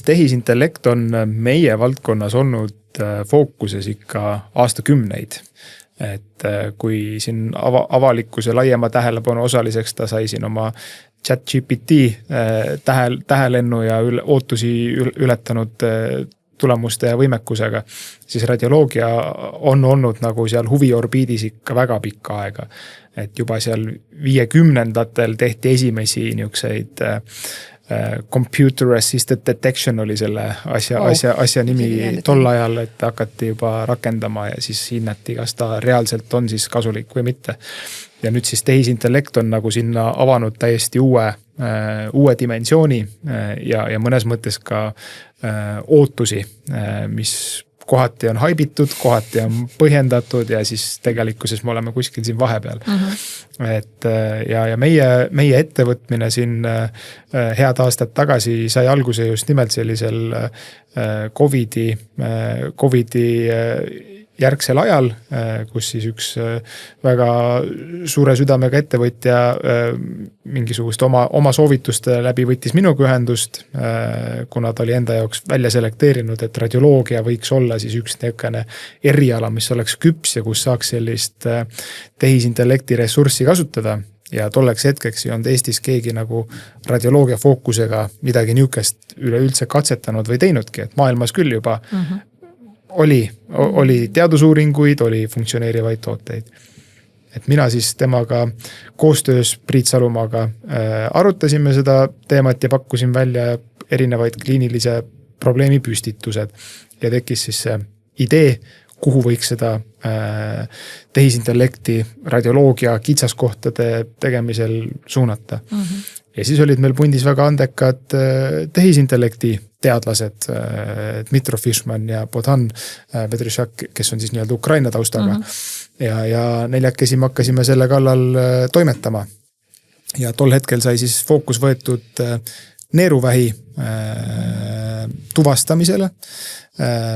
tehisintellekt on meie valdkonnas olnud fookuses ikka aastakümneid. Et kui siin avalikkuse laiema tähelepanu osaliseks ta sai siin oma ChatGPT tähelennu ja ootusi ületanud tulemuste ja võimekusega, siis radioloogia on olnud nagu seal huviorbiidis ikka väga pikka aega. Et juba seal 50-ndatel tehti esimesi niukseid computer assisted detection oli selle asja nimi tol ajal, et hakati juba rakendama ja siis hinnati, kas ta reaalselt on siis kasulik või mitte. Ja nüüd siis tehisintellekt on nagu sinna avanud täiesti uue dimensiooni ja mõnes mõttes ka ootusi, mis kohati on haibitud, kohati on põhjendatud ja siis tegelikkuses me oleme kuskil siin vahepeal. Et ja meie ettevõtmine siin head aastad tagasi sai alguse just nimelt sellisel Covidi järgsel ajal, kus siis üks väga suure südamega ettevõtja mingisugust oma soovituste läbi võttis minuga ühendust, kuna ta oli enda jaoks välja selekteerinud, et radioloogia võiks olla siis üks niisugune eriala, mis oleks küps ja kus saaks sellist tehisintellekti ressurssi kasutada. Ja tolleks hetkeks ei olnud Eestis keegi nagu radioloogia fookusega midagi niukest üleüldse katsetanud või teinudki, et maailmas küll juba oli teadusuuringuid, oli funktsioneerivaid tooteid. Et mina siis temaga koostöös Priit Salumaga arutasime seda teemat ja pakkusin välja erinevaid kliinilise probleemi püstitused ja tekkis siis see idee, kuhu võiks seda tehisintellekti radioloogia kitsaskohtade tegemisel suunata. Ja siis olid meil pundis väga andekad tehisintellekti teadlased, Dmitro Fishman ja Bodhan Vedrishak, kes on siis nii-öelda Ukraina taustaga. Ja neljakesi me hakkasime selle kallal toimetama. Ja tol hetkel sai siis fookus võetud neeruvähi tuvastamisele.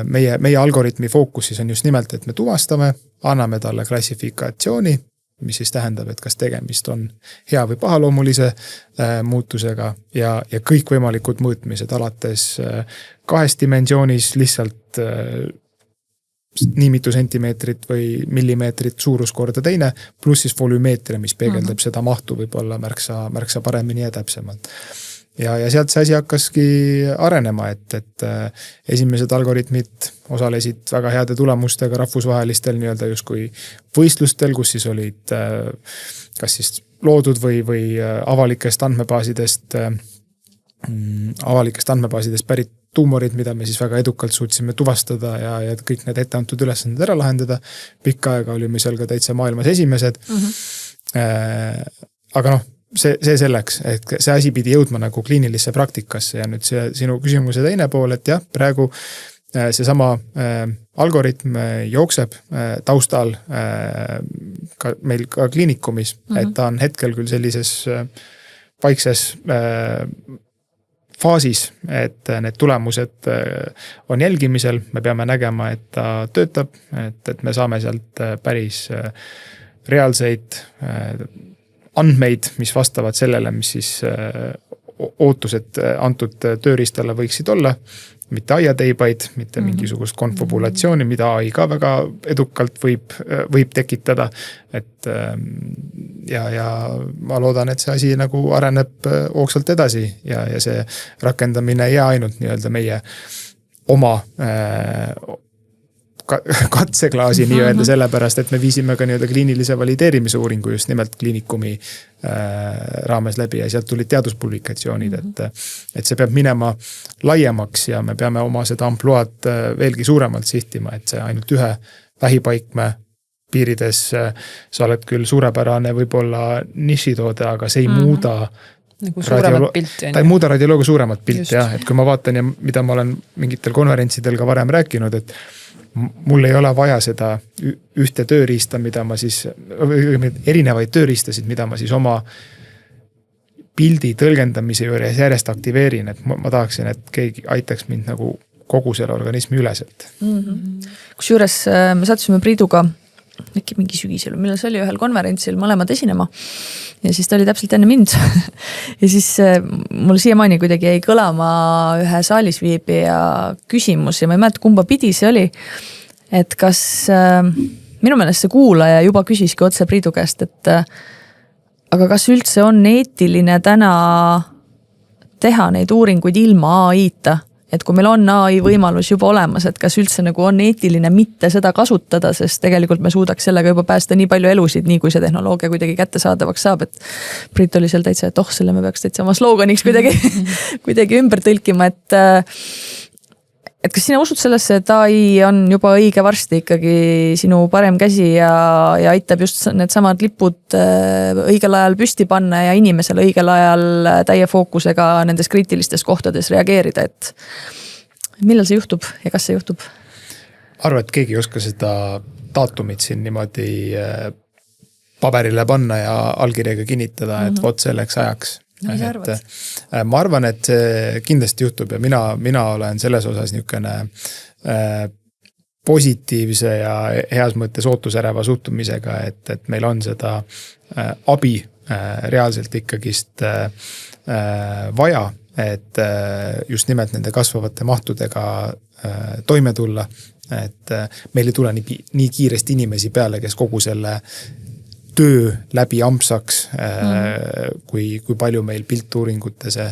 Meie algoritmi fookus siis on just nimelt, et me tuvastame, anname talle klassifikatsiooni, mis siis tähendab, et kas tegemist on hea või pahaloomulise muutusega ja kõik võimalikud mõõtmised alates 2 dimensioonis lihtsalt nii mitu sentimeetrit või millimeetrit suuruskorda teine, pluss siis volümeetria, mis peegeldab seda mahtu võib-olla märksa paremini ja täpsemalt. Ja sealt see asi hakkaski arenema, et esimesed algoritmid osalesid väga heade tulemustega rahvusvahelistel nii-öelda justkui võistlustel, kus siis olid kas siis loodud või avalikest andmebaasidest pärit tuumorid, mida me siis väga edukalt suutsime tuvastada ja kõik need ette antud ülesanded ära lahendada. Pikka aega olime seal ka täitsa maailmas esimesed. Aga see selleks, et see asi pidi jõudma nagu kliinilisse praktikasse ja nüüd see sinu küsimuse teine pool, et jah, praegu seesama algoritm jookseb taustal meil ka kliinikumis, et ta on hetkel küll sellises vaikses faasis, et need tulemused on jälgimisel, me peame nägema, et ta töötab, et me saame sealt päris reaalseid andmeid, mis vastavad sellele, mis siis ootused antud tööriistale võiksid olla mitte aiateibaid, mitte mingisugust konfobulatsiooni, mida AI ka väga edukalt võib tekitada. Et ja ma loodan, et see asi nagu areneb hoogsalt edasi ja see rakendamine ei jää ainult nii-öelda meie oma katseklaasi nii-öelda sellepärast, et me viisime ka nii-öelda kliinilise valideerimise uuringu just nimelt kliinikumi raames läbi ja sealt tulid teaduspublikatsioonid, et see peab minema laiemaks ja me peame oma seda ampluaad veelgi suuremalt sihtima, et see ainult ühe vähipaikme piirides sa oled küll suurepärane võib-olla nišitoode, aga see ei muuda nagu suuremat pilti. Ta ei muuda radioloogia suuremat pilti, jah, et kui ma vaatan ja mida ma olen mingitel konverentsidel ka varem rääkinud, et mul ei ole vaja seda ühte tööriista, mida ma siis, erinevaid tööriistasid, mida ma siis oma pildi tõlgendamise juures järjest aktiveerin, et ma tahaksin, et keegi aitaks mind nagu kogu selle organismi üleselt. Kusjuures me sattusime Priiduga äkki mingi sügisel, millal see oli ühel konverentsil mõlemad esinema ja siis ta oli täpselt enne mind ja siis mul siiamaani kuidagi jäi kõlama ühe saalis viibija küsimus ja ma ei mäleta, kumba pidi see oli, et kas minu meelest see kuulaja juba küsiski otse Priidu käest, et aga kas üldse on eetiline täna teha neid uuringuid ilma AI-ta? Et kui meil on AI võimalus juba olemas, et kas üldse nagu on eetiline mitte seda kasutada, sest tegelikult me suudaks sellega juba päästa nii palju elusid, nii kui see tehnoloogia kuidagi kättesaadavaks saab, et Priit oli seal täitsa, et selle me peaks täitsa oma sloganiks kuidagi ümber tõlkima, et kas sina usud sellesse, et AI on juba õige varsti ikkagi sinu parem käsi ja aitab just need samad lipud õigel ajal püsti panna ja inimesel õigel ajal täie fookusega nendes kriitilistes kohtades reageerida, et millal see juhtub ja kas see juhtub? Arvan, et keegi ei oska seda daatumit siin niimoodi paberile panna ja allkirjaga kinnitada, et vot selleks ajaks. Ma arvan, et see kindlasti juhtub ja mina olen selles osas niisugune positiivse ja heas mõttes ootusäreva suhtumisega, et meil on seda abi reaalselt ikkagist vaja, et just nimelt nende kasvavate mahtudega toime tulla, et meil ei tule nii kiiresti inimesi peale, kes kogu selle töö läbi ampsaks, kui palju meil piltuuringute see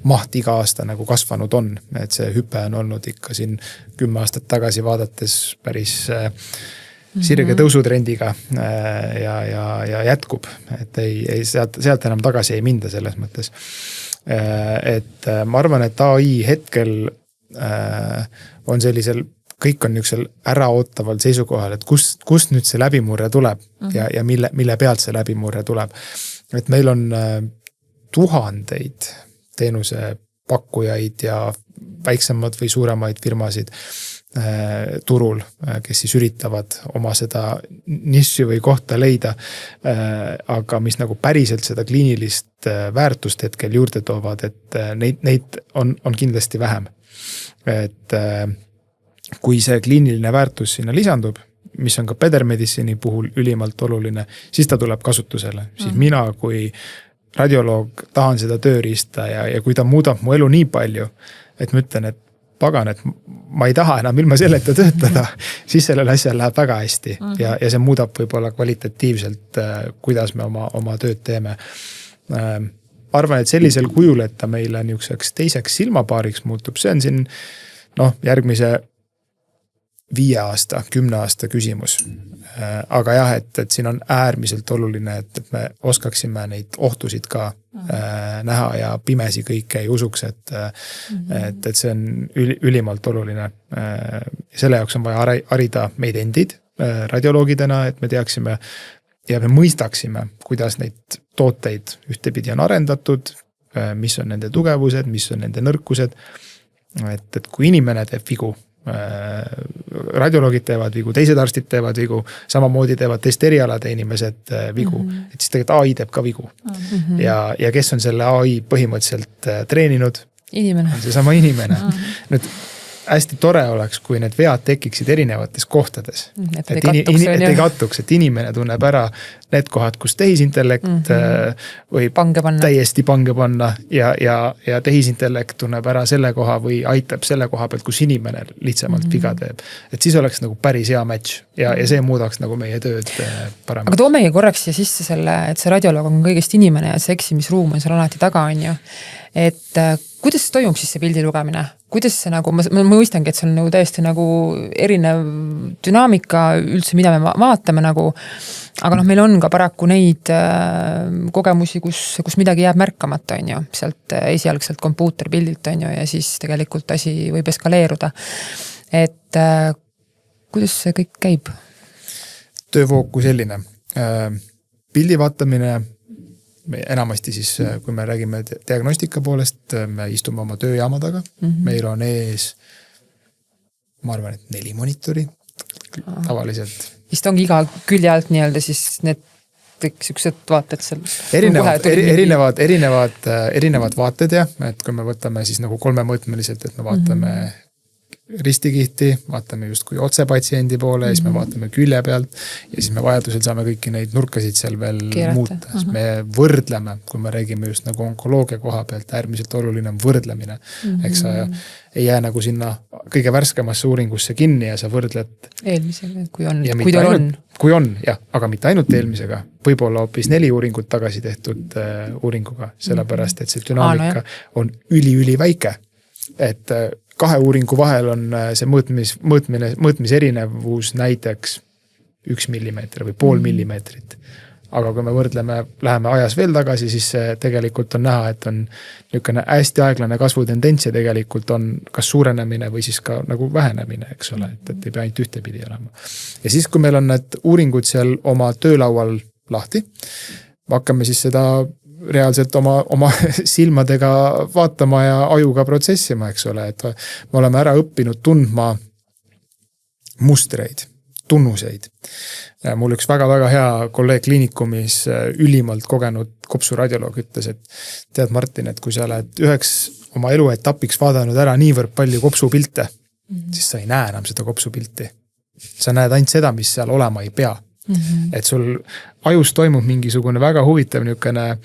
maht iga aasta nagu kasvanud on. Et see hüpe on olnud ikka siin 10 aastat tagasi vaadates päris sirge tõusutrendiga ja jätkub. Et sealt enam tagasi ei minda selles mõttes. Et ma arvan, et AI hetkel on sellisel kõik on niisugusel äraootaval seisukohal, et kust nüüd see läbimurre tuleb ja mille pealt see läbimurre tuleb. Et meil on tuhandeid teenusepakkujaid ja väiksemad või suuremaid firmasid turul, kes siis üritavad oma seda niši või kohta leida, aga mis nagu päriselt seda kliinilist väärtust hetkel juurde toovad, et neid on kindlasti vähem. Et kui see kliiniline väärtus sinna lisandub, mis on ka pedermeditsiini puhul ülimalt oluline, siis ta tuleb kasutusele. Siis mina kui radioloog tahan seda tööriista ja kui ta muudab mu elu nii palju, et ma ütlen, et pagan, et ma ei taha enam ilma selleta töötada, siis sellel asjal läheb väga hästi ja see muudab võib-olla kvalitatiivselt, kuidas me oma tööd teeme. Arvan, et sellisel kujul, et ta meile niisuguseks teiseks silmapaariks muutub, see on siin järgmise 5 aasta, 10 aasta küsimus. Aga jah, et siin on äärmiselt oluline, et me oskaksime neid ohtusid ka näha ja pimesi kõike ei usuks, et see on ülimalt oluline. Selle jaoks on vaja harida meid endid radioloogidena, et me teaksime ja me mõistaksime, kuidas neid tooteid ühtepidi on arendatud, mis on nende tugevused, mis on nende nõrkused. Et kui inimene teeb vigu, radioloogid teevad vigu, teised arstid teevad vigu, samamoodi teevad teiste erialade inimesed vigu, et siis tegelikult AI teeb ka vigu. Ja kes on selle AI põhimõtteliselt treeninud? Inimene. On see sama inimene. Nüüd hästi tore oleks, kui need vead tekiksid erinevates kohtades. Et ei kattuks, et inimene tunneb ära need kohad, kus tehisintellekt võib täiesti pange panna ja tehisintellekt tunneb ära selle koha või aitab selle koha pealt, kus inimene lihtsamalt viga teeb. Et siis oleks nagu päris hea match ja see muudaks nagu meie tööd paremaks. Aga toomegi korraks siia sisse selle, et see radioloog on kõigest inimene ja see eksimisruum on seal alati taga, on ju. Et kuidas toimub siis see pildi lugemine? Kuidas see nagu, ma mõistangi, et see on nagu täiesti nagu erinev dünaamika üldse, mida me vaatame nagu, aga meil on ka paraku neid kogemusi, kus midagi jääb märkamata, on ju, sealt esialgselt kompuuterpildilt, on ju, ja siis tegelikult asi võib eskaleeruda. Et kuidas see kõik käib? Töövoog kui selline. Pildi vaatamine enamasti siis, kui me räägime diagnostika poolest, me istume oma tööjaama taga. Meil on ees, ma arvan, et 4 monitori tavaliselt. Vist ongi iga külje alt nii-öelda siis need kõik siuksed vaated seal. Erinevad vaated ja, et kui me võtame siis nagu 3-mõõtmeliselt, et me vaatame ristikihti, vaatame just kui otse patsiendi poole ja siis me vaatame külje pealt ja siis me vajadusel saame kõiki neid nurkasid seal veel muuta. Me võrdleme, kui me räägime just nagu onkoloogia koha pealt, äärmiselt oluline on võrdlemine. Eks sa ei jää nagu sinna kõige värskemasse uuringusse kinni ja sa võrdled eelmisega, kui on, jah, aga mitte ainult eelmisega, võib-olla hoopis 4 uuringut tagasi tehtud uuringuga, sellepärast et see dünaamika on üli väike. Et 2 uuringu vahel on see mõõtmise erinevus näiteks 1 millimeeter või pool millimeetrit. Aga kui me võrdleme, läheme ajas veel tagasi, siis tegelikult on näha, et on niisugune hästi aeglane kasvutendents ja tegelikult on kas suurenemine või siis ka nagu vähenemine, eks ole, et ei pea ainult ühtepidi olema. Ja siis, kui meil on need uuringud seal oma töölaual lahti, hakkame siis seda reaalselt oma silmadega vaatama ja ajuga protsessima, eks ole, et me oleme ära õppinud tundma mustreid, tunnuseid. Mul üks väga-väga hea kolleeg kliinikumis ülimalt kogenud kopsuradioloog ütles, et tead Martin, et kui sa oled üheks oma eluetapiks vaadanud ära niivõrd palju kopsupilte, siis sa ei näe enam seda kopsupilti. Sa näed ainult seda, mis seal olema ei pea. Et sul ajus toimub mingisugune väga huvitav niisugune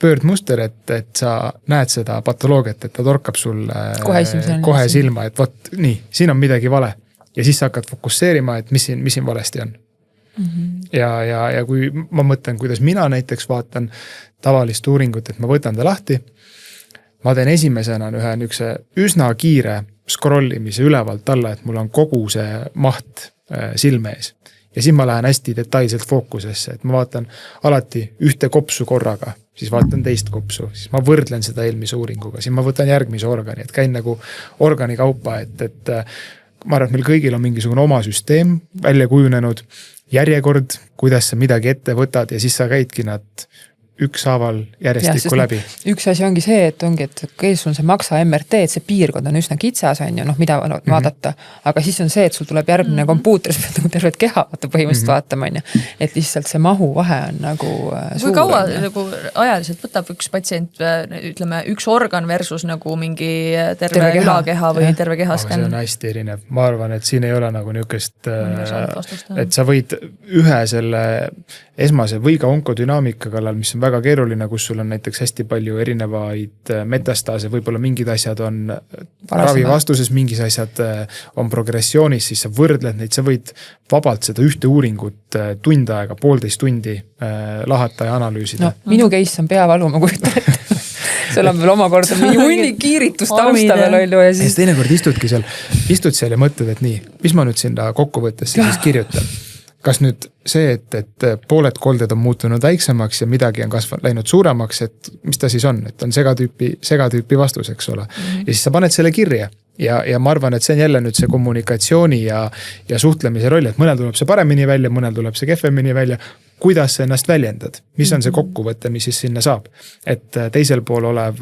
pöördmuster, et sa näed seda patoloogiat, et ta torkab sul kohe silma, et vot nii, siin on midagi vale. Ja siis sa hakkad fokusseerima, et mis siin valesti on. Ja kui ma mõtlen, kuidas mina näiteks vaatan tavalist uuringut, et ma võtan ta lahti, ma teen esimesena ühe niisuguse üsna kiire scrollimise ülevalt alla, et mul on kogu see maht silme ees. Ja siis ma lähen hästi detailselt fookusesse, et ma vaatan alati ühte kopsu korraga, siis vaatan teist kopsu, siis ma võrdlen seda eelmise uuringuga, siis ma võtan järgmise organi, et käin nagu organi kaupa, et ma arvan, et meil kõigil on mingisugune oma süsteem välja kujunenud, järjekord, kuidas sa midagi ette võtad ja siis sa käidki nad ükshaaval järjestikku läbi. Üks asi ongi see, et kes on see maksa MRT, et see piirkond on üsna kitsas, on ju, mida vaadata, aga siis on see, et sul tuleb järgmine kompuuter, siis pead nagu tervet keha põhimõtteliselt vaatama, on ju. Et lihtsalt see mahu vahe on nagu suur. Kui kaua nagu ajaliselt võtab üks patsient, ütleme, üks organ versus nagu mingi terve ülakeha või terve kehaskan? See on hästi erinev. Ma arvan, et siin ei ole nagu niukest, et sa võid ühe selle esmase või ka onkodünaamika kallal, mis on väga keeruline, kus sul on näiteks hästi palju erinevaid metastaase, võib-olla mingid asjad on ravivastuses, mingis asjad on progressioonis, siis sa võrdled neid, sa võid vabalt seda ühte uuringut tund aega, 1,5 tundi lahata ja analüüsida. No, minu case on peavalu, ma kujutan ette. Seal on veel omakorda mingi hunni kiiritus tausta veel olju ja siis... Teinekord istud seal ja mõtled, et nii, mis ma nüüd sinna kokkuvõttesse siis kirjutan? Kas nüüd see, et pooled kolded on muutunud väiksemaks ja midagi on läinud suuremaks, et mis ta siis on? Et on segatüüpi vastus, eks ole. Ja siis sa paned selle kirja ja ma arvan, et see on jälle nüüd see kommunikatsiooni ja suhtlemise roll, et mõnel tuleb see paremini välja, mõnel tuleb see kehvemini välja. Kuidas sa ennast väljendad? Mis on see kokkuvõte, mis siis sinna saab? Et teisel pool olev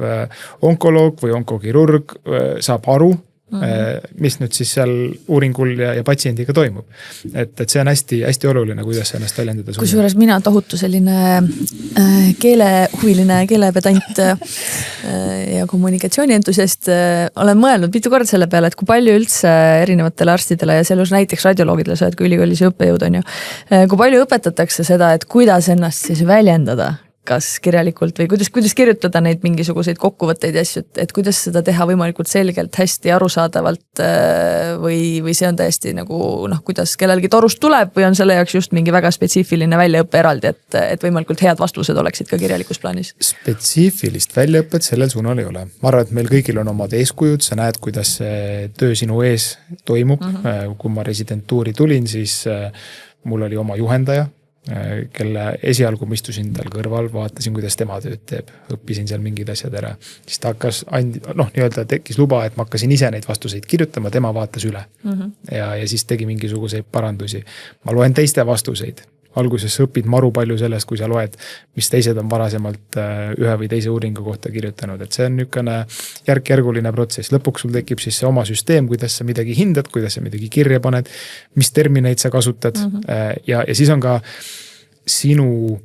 onkoloog või onkokirurg saab aru, mis nüüd siis seal uuringul ja patsiendiga toimub. Et see on hästi oluline, kuidas ennast väljendada. Kusjuures mina tohutu selline keelehuviline, keelepedant ja kommunikatsioonientusiast olen mõelnud mitu korda selle peale, et kui palju üldse erinevatele arstidele ja sellus näiteks radioloogidele, sa oled ka ülikoolis õppejõud on ju, kui palju õpetatakse seda, et kuidas ennast siis väljendada, kas kirjalikult või kuidas kirjutada neid mingisuguseid kokkuvõtteid ja asju, et kuidas seda teha võimalikult selgelt, hästi arusaadavalt või see on täiesti nagu kuidas kellelgi torust tuleb või on selle jaoks just mingi väga spetsiifiline väljaõppe eraldi, et võimalikult head vastused oleksid ka kirjalikus plaanis? Spetsiifilist väljaõpet sellel suunal ei ole. Ma arvan, et meil kõigil on omad eeskujud, sa näed, kuidas see töö sinu ees toimub. Kui ma residentuuri tulin, siis mul oli oma juhendaja, kelle esialgu ma istusin tal kõrval, vaatasin, kuidas tema tööd teeb, õppisin seal mingid asjad ära. Siis ta hakkas, tekkis luba, et ma hakkasin ise neid vastuseid kirjutama, tema vaatas üle. Ja siis tegi mingisuguseid parandusi. Ma loen teiste vastuseid. Alguses õpid maru palju sellest, kui sa loed, mis teised on varasemalt ühe või teise uuringu kohta kirjutanud. Et see on niisugune järk-järguline protsess. Lõpuks sul tekib siis see oma süsteem, kuidas sa midagi hindad, kuidas sa midagi kirja paned, mis termineid sa kasutad. Ja siis on ka sinu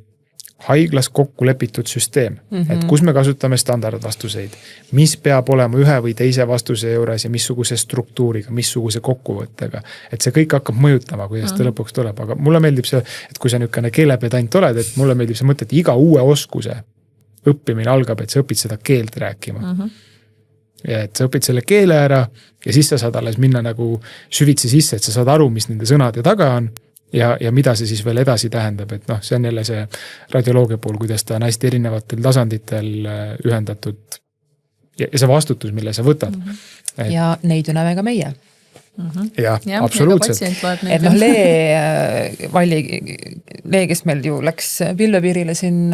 haiglas kokku lepitud süsteem, et kus me kasutame standardvastuseid, mis peab olema ühe või teise vastuse juures ja missuguse struktuuriga, missuguse kokkuvõttega. Et see kõik hakkab mõjutama, kuidas ta lõpuks tuleb, aga mulle meeldib see, et kui sa niisugune keelepedant oled, et mulle meeldib see mõte, et iga uue oskuse õppimine algab, et sa õpid seda keelt rääkima. Ja et sa õpid selle keele ära ja siis sa saad alles minna nagu süvitsi sisse, et sa saad aru, mis nende sõnade taga on. Ja mida see siis veel edasi tähendab, et see on jälle see radioloogia pool, kuidas ta on hästi erinevatel tasanditel ühendatud ja see vastutus, mille sa võtad. Ja neid ju näeme ka meie. Ja absoluutselt. Et Lee, kes meil ju läks pilvepiirile siin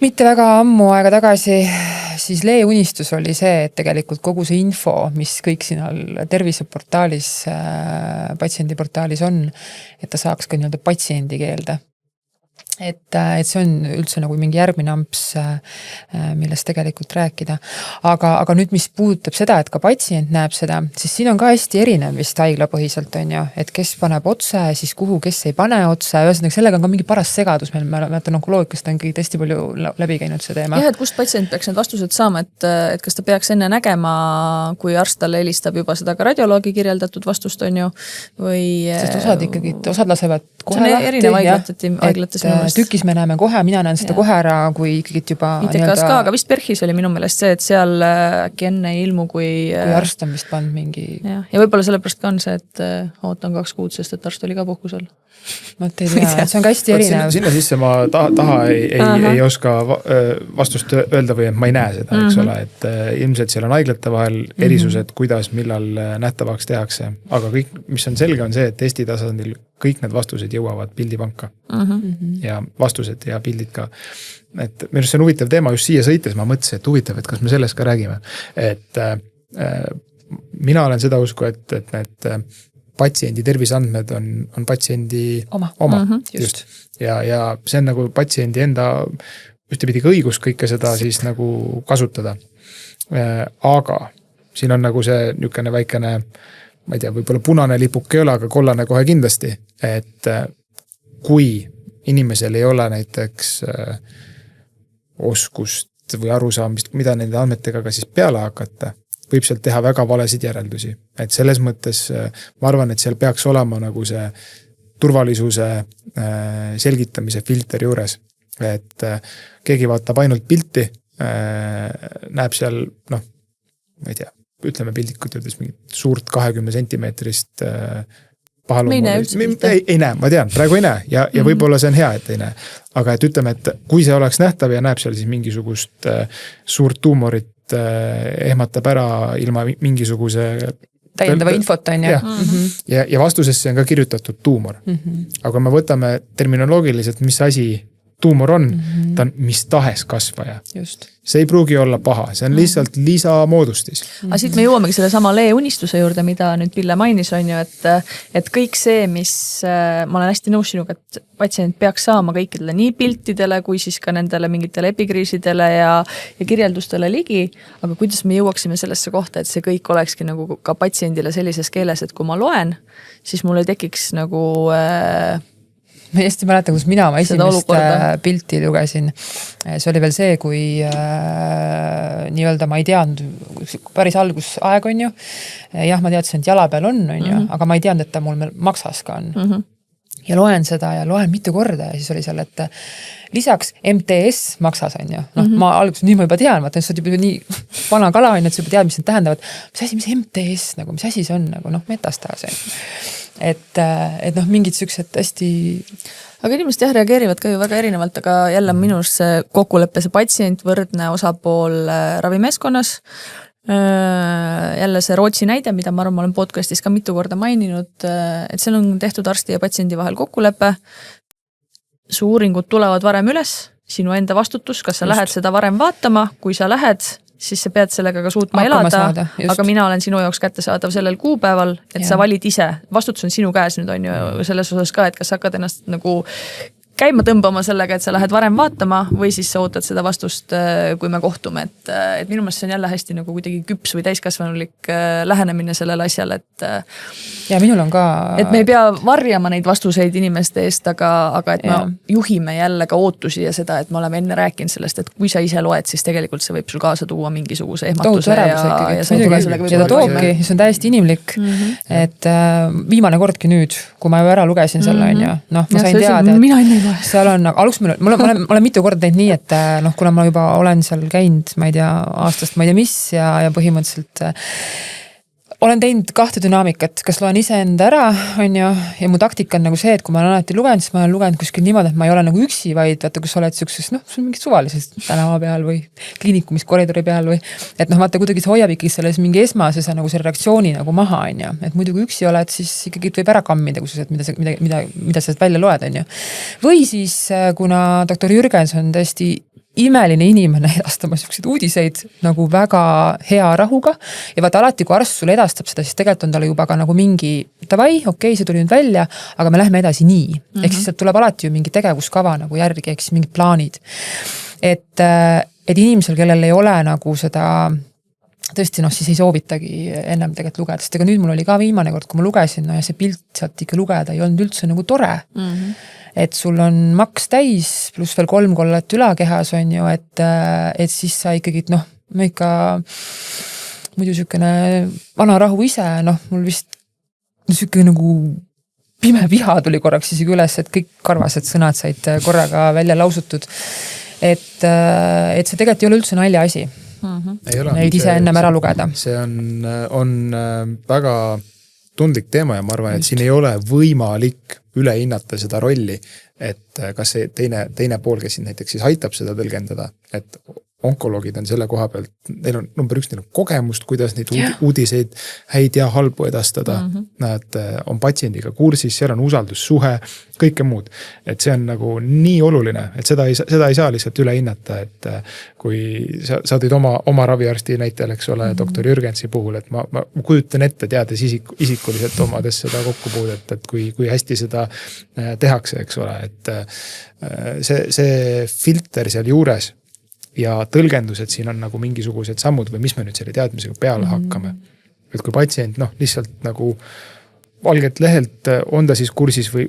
mitte väga ammu aega tagasi, siis Lee unistus oli see, et tegelikult kogu see info, mis kõik siin terviseportaalis, patsiendiportaalis on, et ta saaks ka nii-öelda patsiendi keelde. Et see on üldse nagu mingi järgmine amps, millest tegelikult rääkida. Aga nüüd, mis puudutab seda, et ka patsient näeb seda, siis siin on ka hästi erinev vist haiglapõhiselt on ju, et kes paneb otse, siis kuhu, kes ei pane otse, ühesõnaga sellega on ka mingi paras segadus, meil mäletan onkoloogikast on kõik hästi palju läbi käinud see teema. Jah, et kust patsient peaks need vastused saama, et kas ta peaks enne nägema, kui arst talle helistab juba seda ka radioloogi kirjeldatud vastust on ju, või... Sest osad lasevad kohe lahti. See on erinev haiglates tükis me näeme kohe, mina näen seda kohe ära, kui ikkagi juba... ITKs ka, aga vist PERHis oli minu meelest see, et seal äkki enne ilmu, kui arst on vist pannud mingi... Ja võib-olla sellepärast ka on see, et ootan 2 kuud, sest et arst oli ka puhkusel. Ma ei tea, see on ka hästi erinev. Sinna sisse ma taha ei oska vastust öelda või et ma ei näe seda, eks ole, et ilmselt seal on haiglate vahel erisused, kuidas, millal nähtavaks tehakse, aga kõik, mis on selge, on see, et testi tasandil kõik need vastused jõuavad pildipanka ja vastused ja pildid ka. Et minu arust see on huvitav teema, just siia sõites ma mõtlesin, et huvitav, et kas me sellest ka räägime. Et mina olen seda usku, et need patsiendi terviseandmed on patsiendi oma. Just. Ja see on nagu patsiendi enda ühtepidi ka õigus kõike seda siis nagu kasutada. Aga siin on nagu see niisugune väikene, ma ei tea, võib-olla punane lipuk ei ole, aga kollane kohe kindlasti, et kui inimesel ei ole näiteks oskust või arusaamist, mida nende andmetega ka siis peale hakata, võib sealt teha väga valesid järeldusi. Et selles mõttes ma arvan, et seal peaks olema nagu see turvalisuse selgitamise filter juures. Et keegi vaatab ainult pilti, näeb seal, ma ei tea, ütleme pildikud ütles mingit suurt 20 sentimeetrist ei näe, ma tean, praegu ei näe ja võib-olla see on hea, et ei näe. Aga et ütleme, et kui see oleks nähtav ja näeb seal siis mingisugust suurt tuumorit ehmatab ära ilma mingisuguse täiendava infot on ju. Ja vastusesse on ka kirjutatud tuumor. Aga me võtame terminoloogiliselt, mis asi tuumor on, ta on mis tahes kasvaja. Just. See ei pruugi olla paha, see on lihtsalt lisamoodustis. Aga siit me jõuamegi selle sama Lee unistuse juurde, mida nüüd Pille mainis, on ju, et kõik see, mis ma olen hästi nõus sinuga, et patsient peaks saama kõikidele nii piltidele, kui siis ka nendele mingitele epikriisidele ja kirjeldustele ligi, aga kuidas me jõuaksime sellesse kohta, et see kõik olekski nagu ka patsiendile sellises keeles, et kui ma loen, siis mul ei tekiks nagu ma hästi mäletan, kus mina oma esimest pilti lugesin. See oli veel see, kui nii-öelda ma ei teadnud, päris algusaeg on ju. Jah, ma teadsin, et jala peal on ju, aga ma ei teadnud, et ta mul maksas ka on. Ja loen seda ja loen mitu korda ja siis oli seal, et lisaks MTS maksas on ju. Ma alguses nii ma juba tean, vaata, sa oled juba nii vana kala on, et sa juba tead, mis need tähendavad. Mis MTS, nagu, mis asi see on, nagu, metastaas on. Et mingid süksed hästi... Aga inimesed jah reageerivad ka ju väga erinevalt, aga jälle minus see kokkuleppe, see patsient võrdne osapool ravimeeskonnas. Jälle see Rootsi näide, mida ma arvan, ma olen podcastis ka mitu korda maininud, et seal on tehtud arsti ja patsiendi vahel kokkulepe. Su uuringud tulevad varem üles, sinu enda vastutus, kas sa lähed seda varem vaatama, kui sa lähed, siis sa pead sellega ka suutma elada, aga mina olen sinu jaoks kättesaadav sellel kuupäeval, et sa valid ise. Vastutus on sinu käes nüüd on ju selles osas ka, et kas sa hakkad ennast nagu käima tõmbama sellega, et sa lähed varem vaatama või siis sa ootad seda vastust, kui me kohtume. Et minu meelest see on jälle hästi nagu kuidagi küps või täiskasvanulik lähenemine sellele asjale, et ja minul on ka... Et me ei pea varjama neid vastuseid inimeste eest, aga et me juhime jälle ka ootusi ja seda, et me oleme enne rääkinud sellest, et kui sa ise loed, siis tegelikult see võib sul kaasa tuua mingisuguse ehmatuse ja sa ei tule sellega võib-olla toobki, see on täiesti inimlik, et viimane kordki nüüd, kui ma ju ära lugesin selle on ju, ma sain teada, et seal on, alguses ma olen mitu korda teinud nii, et kuna ma juba olen seal käinud, ma ei tea, aastast ma ei tea mis ja põhimõtteliselt olen teinud kahte dünaamikat, kas loen ise enda ära, on ju, ja mu taktika on nagu see, et kui ma olen alati lugenud, siis ma olen lugenud kuskil niimoodi, et ma ei ole nagu üksi, vaid vaata, kus sa oled siukses, sul mingid suvalisest tänava peal või kliinikumis koridori peal või, et vaata, kuidagi see hoiab ikkagi selles mingi esmase nagu selle reaktsiooni nagu maha, on ju, et muidu kui üksi oled, siis ikkagi võib ära kammida, kui sa mida sa välja loed, on ju. Või siis, kuna doktor Jürgens on tõesti imeline inimene edastama selliseid uudiseid nagu väga hea rahuga ja vaata alati, kui arst sulle edastab seda, siis tegelikult on talle juba ka nagu mingi davai, okei, see tuli nüüd välja, aga me lähme edasi nii. Ehk siis tuleb alati ju mingi tegevuskava nagu järgi, ehk siis mingid plaanid. Et inimesel, kellel ei ole nagu seda tõesti, siis ei soovitagi ennem tegelikult lugeda, sest ega nüüd mul oli ka viimane kord, kui ma lugesin, ja see pilt sealt ikka lugeda ei olnud üldse nagu tore. Et sul on maks täis, pluss veel 3 kollet ülakehas on ju, et siis sa ikkagi, ma ikka muidu sükene vana rahu ise, mul vist sükene nagu pime viha tuli korraks isegi üles, et kõik karvased sõnad said korraga välja lausutud. Et see tegelikult ei ole üldse nalja asi. Neid ise ennem ära lugeda. See on väga tundlik teema ja ma arvan, et siin ei ole võimalik üle hinnata seda rolli, et kas see teine pool, kes siin näiteks siis aitab seda tõlgendada, et onkoloogid on selle koha pealt, neil on number 1, neil on kogemust, kuidas neid uudiseid häid ja halbu edastada. Nad on patsiendiga kursis, seal on usaldussuhe, kõike muud. Et see on nagu nii oluline, et seda ei saa lihtsalt üle hinnata, et kui sa tõid oma raviarsti näitel, eks ole, doktor Jürgensi puhul, et ma kujutan ette, teades isikuliselt omades seda kokkupuudet, et kui hästi seda tehakse, eks ole, et see filter seal juures ja tõlgendused siin on nagu mingisugused sammud või mis me nüüd selle teadmisega peale hakkame. Et kui patsient lihtsalt nagu valgelt lehelt on ta siis kursis või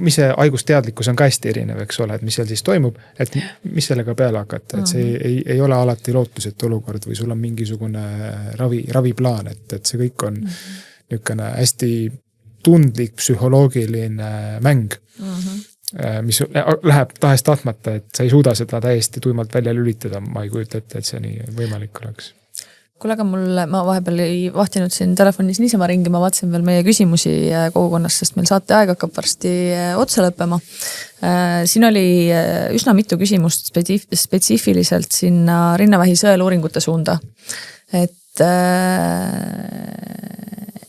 mis see haigusteadlikkus on ka hästi erinev, eks ole, et mis seal siis toimub, et mis sellega peale hakata, et see ei ole alati lootusetu olukord või sul on mingisugune raviplaan, et see kõik on niisugune hästi tundlik psühholoogiline mäng. Mis läheb tahes tahtmata, et sa ei suuda seda täiesti tuimalt välja lülitada, ma ei kujuta ette, et see nii võimalik oleks. Kuule, aga ma vahepeal ei vahtinud siin telefonis niisama ringi, ma vaatasin veel meie küsimusi kogukonnast, sest meil saate aeg hakkab varsti otsa lõppema. Siin oli üsna mitu küsimust spetsiifiliselt sinna rinnavähi sõeluuringute suunda.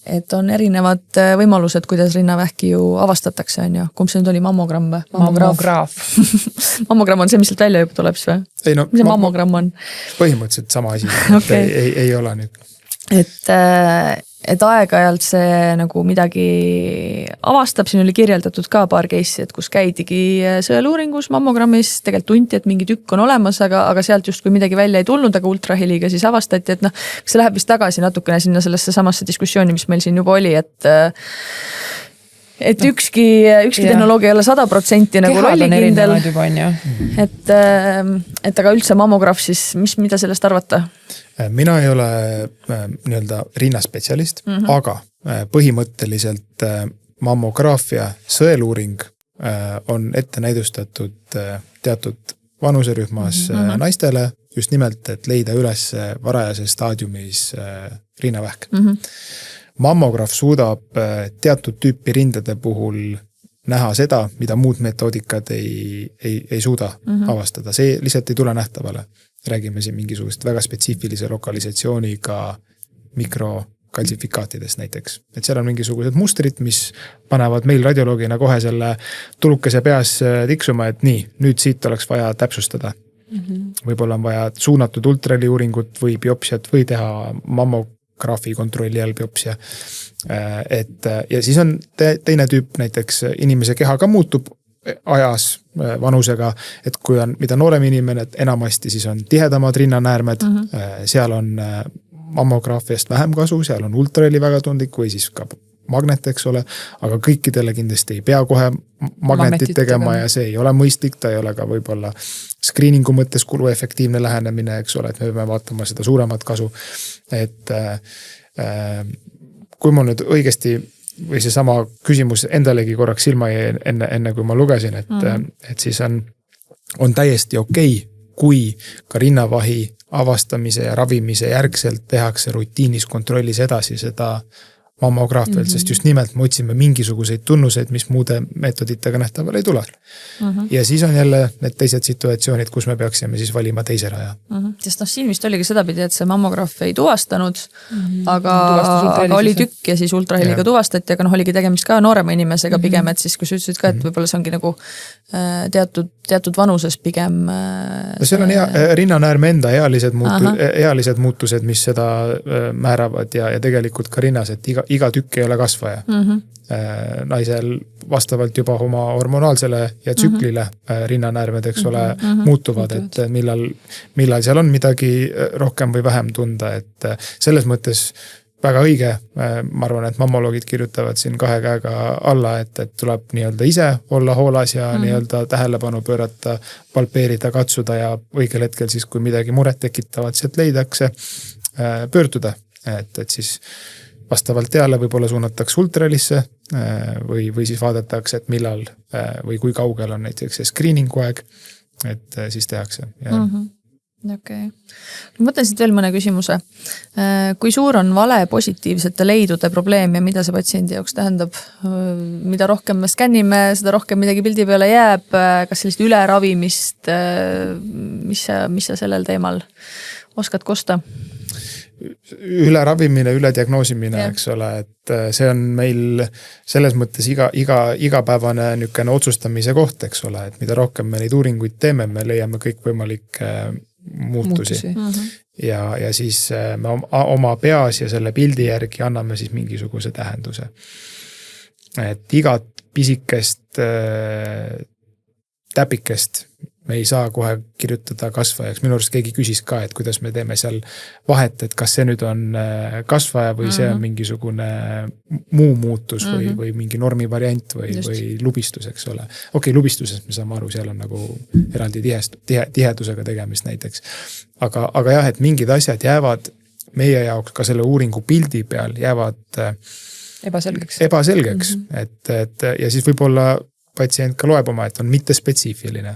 et on erinevad võimalused, kuidas rinnavähki ju avastatakse, on ju. Kumb see nüüd oli, mammogramm või? Mammograaf. Mammogramm on see, mis sealt välja juba tuleb siis või? Ei, no, mis see mammogramm on? Põhimõtteliselt sama asi, Okay. ei ole nüüd. Et aeg-ajalt see nagu midagi avastab, siin oli kirjeldatud ka paar case'i, et kus käidigi sõeluuringus mammogrammis, tegelikult tunti, et mingi tükk on olemas, aga sealt just kui midagi välja ei tulnud, aga ultraheliga siis avastati, et noh, see läheb vist tagasi natukene sinna sellesse samasse diskussiooni, mis meil siin juba oli, et ükski tehnoloogia ei ole 100% nagu rollikindel. Et aga üldse mammograaf siis, mida sellest arvata? Mina ei ole nii-öelda rinnaspetsialist, aga põhimõtteliselt mammograafia sõeluuring on ette näidustatud teatud vanuserühmas naistele just nimelt, et leida üles varajases staadiumis rinnavähk. Mammograaf suudab teatud tüüpi rindade puhul näha seda, mida muud metoodikad ei suuda avastada. See lihtsalt ei tule nähtavale. Räägime siin mingisugust väga spetsiifilise lokalisatsiooniga mikrokaltsifikaatidest näiteks. Et seal on mingisugused mustrid, mis panevad meil radioloogina kohe selle tulukese peas tiksuma, et nii, nüüd siit oleks vaja täpsustada. Võib-olla on vaja suunatud ultraheliuuringut või biopsiat või teha mammograafi kontrolli all biopsia. Ja siis on teine tüüp, näiteks inimese keha ka muutub ajas vanusega, et kui on mida noorem inimene, et enamasti siis on tihedamad rinnanäärmed, seal on mammograafiast vähem kasu, seal on ultraheli väga tundlik või siis ka magnet, eks ole, aga kõikidele kindlasti ei pea kohe magnetit tegema ja see ei ole mõistlik, ta ei ole ka võib-olla screeningu mõttes kuluefektiivne lähenemine, eks ole, et me peame vaatama seda suuremat kasu. Et kui ma nüüd õigesti või see sama küsimus endalegi korraks silma jäi enne kui ma lugesin, et siis on täiesti okei, kui ka rinnavahi avastamise ja ravimise järgselt tehakse rutiinis kontrollis edasi seda mammograafialt, sest just nimelt me otsime mingisuguseid tunnuseid, mis muude meetoditega nähtaval ei tule. Ja siis on jälle need teised situatsioonid, kus me peaksime siis valima teise raja. Sest siin vist oligi sedapidi, et see mammograaf ei tuvastanud, aga oli tükk ja siis ultraheliga tuvastati, aga oligi tegemist ka noorema inimesega pigem, et siis kui sa ütlesid ka, et võib-olla see ongi nagu teatud vanuses pigem. Seal on rinnanäärme enda ealised muutused, mis seda määravad ja tegelikult ka rinnas, et iga tükk ei ole kasvaja. Naisel vastavalt juba oma hormonaalsele ja tsüklile rinnanäärmed, eks ole, muutuvad, et millal seal on midagi rohkem või vähem tunda, et selles mõttes väga õige, ma arvan, et mammoloogid kirjutavad siin 2 käega alla, et tuleb nii-öelda ise olla hoolas ja nii-öelda tähelepanu pöörata, palpeerida, katsuda ja õigel hetkel siis, kui midagi muret tekitavad, sealt leidakse pöörduda, et siis vastavalt teale võib-olla suunatakse ultralisse või siis vaadatakse, et millal või kui kaugel on näiteks see screeningu aeg, et siis tehakse. Okay. Ma mõtlen siit veel mõne küsimuse. Kui suur on vale positiivsete leidude probleem ja mida see patsiendi jaoks tähendab? Mida rohkem me skännime, seda rohkem midagi pildi peale jääb, kas sellist üleravimist, mis sa sellel teemal oskad kosta? Üleravimine, ülediagnoosimine, eks ole, et see on meil selles mõttes igapäevane nükene otsustamise koht, eks ole, et mida rohkem me neid uuringuid teeme, me leiame kõik võimalikke muutusi. Ja siis me oma peas ja selle pildi järgi anname siis mingisuguse tähenduse. Et igat pisikest täpikest me ei saa kohe kirjutada kasvajaks. Minu arust keegi küsis ka, et kuidas me teeme seal vahet, et kas see nüüd on kasvaja või see on mingisugune muu muutus või mingi normi variant või lubistus, eks ole. Okei, lubistuses me saame aru, seal on nagu eraldi tihedusega tegemist näiteks. Aga jah, et mingid asjad jäävad meie jaoks ka selle uuringu pildi peal jäävad ebaselgeks. Et ja siis võib-olla patsient ka loeb oma, et on mitte spetsiifiline.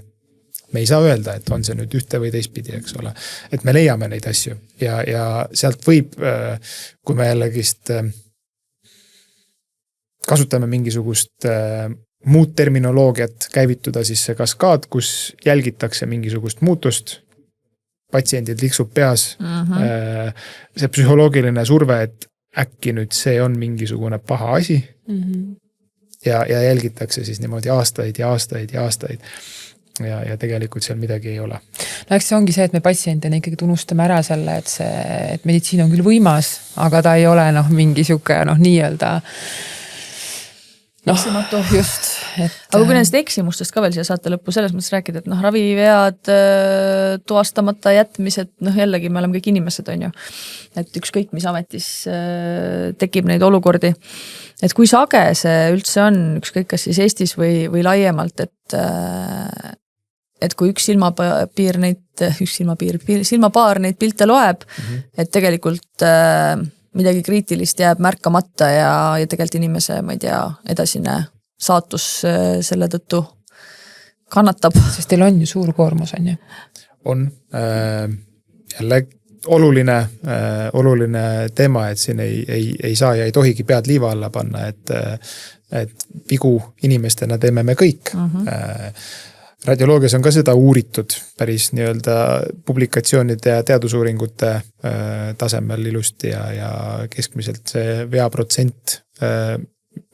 Me ei saa öelda, et on see nüüd ühte või teistpidi, eks ole. Et me leiame neid asju ja sealt võib, kui me jällegist kasutame mingisugust muud terminoloogiat, käivituda siis see kaskaad, kus jälgitakse mingisugust muutust, patsiendid liksub peas, see psühholoogiline surve, et äkki nüüd see on mingisugune paha asi ja jälgitakse siis niimoodi aastaid ja aastaid ja aastaid. Ja tegelikult seal midagi ei ole. No eks see ongi see, et me patsiendina ikkagi tunnustame ära selle, et meditsiin on küll võimas, aga ta ei ole mingi siuke nii-öelda eksimatu. Just. Aga kui nendest eksimustest ka veel siia saate lõppu selles mõttes rääkida, et ravivead, tuvastamata jätmised, jällegi me oleme kõik inimesed, on ju. Et ükskõik mis ametis tekib neid olukordi. Et kui sage see üldse on, ükskõik kas siis Eestis või laiemalt, et kui üks silmapaar neid pilte loeb, et tegelikult midagi kriitilist jääb märkamata ja tegelikult inimese, ma ei tea, edasine saatus selle tõttu kannatab. Sest teil on ju suur koormus, on ju? On. Jälle oluline teema, et siin ei saa ja ei tohigi pead liiva alla panna, et vigu inimestena teeme me kõik. Radioloogias on ka seda uuritud päris nii-öelda publikatsioonide ja teadusuuringute tasemel ilusti ja keskmiselt see veaprotsent,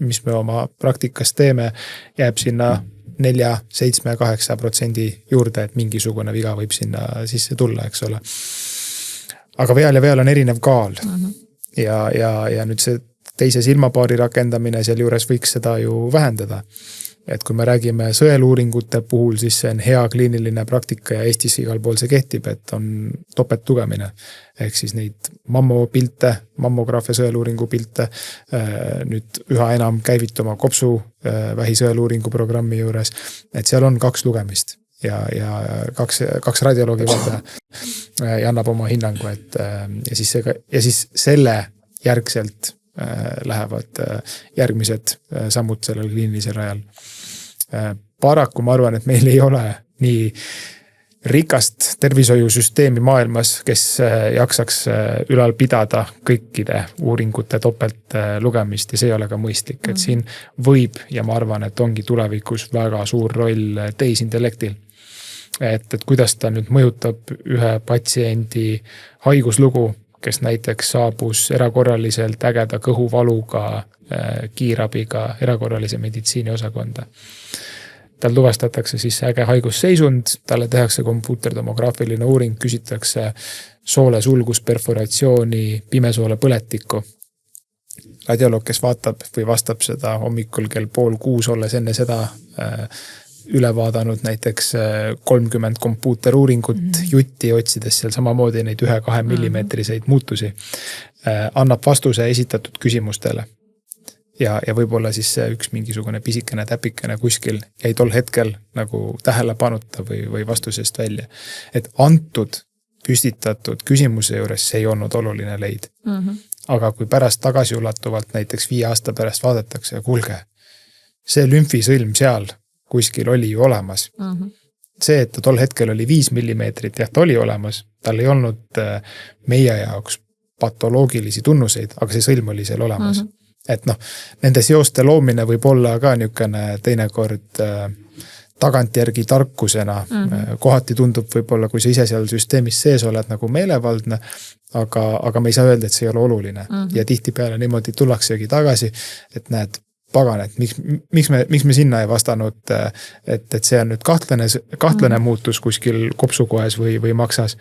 mis me oma praktikas teeme, jääb sinna 4, 7, 8% juurde, et mingisugune viga võib sinna sisse tulla, eks ole. Aga veal ja veal on erinev kaal ja nüüd see teise silmapaari rakendamine seal juures võiks seda ju vähendada. Et kui me räägime sõeluuringute puhul, siis see on hea kliiniline praktika ja Eestis igal pool see kehtib, et on topelttugemine. Ehk siis neid mammopilte, mammografia sõeluuringu pilte nüüd üha enam käivituma kopsu vähisõeluuringu programmi juures, et seal on 2 lugemist ja 2 radioloogi ja annab oma hinnangu, et ja siis selle järgselt lähevad järgmised sammud sellel kliinilisel rajal. Paraku ma arvan, et meil ei ole nii rikast tervishoiusüsteemi maailmas, kes jaksaks ülal pidada kõikide uuringute topelt lugemist ja see ei ole ka mõistlik, et siin võib ja ma arvan, et ongi tulevikus väga suur roll tehisintellektil. Et kuidas ta nüüd mõjutab ühe patsiendi haiguslugu, kes näiteks saabus erakorraliselt ägeda kõhuvaluga, kiirabiga, erakorralise meditsiini osakonda. Tal tuvastatakse siis äge haigusseisund, talle tehakse kompuutertomograafiline uuring, küsitakse soole sulgusperforatsiooni, pimesoole põletikku. Radioloog, kes vaatab või vastab seda hommikul kell 5:30, olles enne seda üle vaadanud näiteks 30 kompuuteruuringut jutti otsides seal samamoodi neid 1-2 millimeetriseid muutusi, annab vastuse esitatud küsimustele. Ja võib-olla siis see üks mingisugune pisikene täpikene kuskil jäi tol hetkel nagu tähelepanuta või vastusest välja. Et antud püstitatud küsimuse juures see ei olnud oluline leid. Aga kui pärast tagasiulatuvalt näiteks 5 aasta pärast vaadatakse ja kuulge, see lümfisõlm seal kuskil oli ju olemas. See, et ta tol hetkel oli 5 millimeetrit, jah, ta oli olemas, tal ei olnud meie jaoks patoloogilisi tunnuseid, aga see sõlm oli seal olemas. Et nende seoste loomine võib olla ka niisugune teinekord tagantjärgi tarkusena. Kohati tundub võib-olla, kui sa ise seal süsteemis sees oled nagu meelevaldne, aga me ei saa öelda, et see ei ole oluline. Ja tihtipeale niimoodi tullaksegi tagasi, et näed, pagan, et miks me sinna ei vastanud, et see on nüüd kahtlane muutus kuskil kopsukoes või maksas.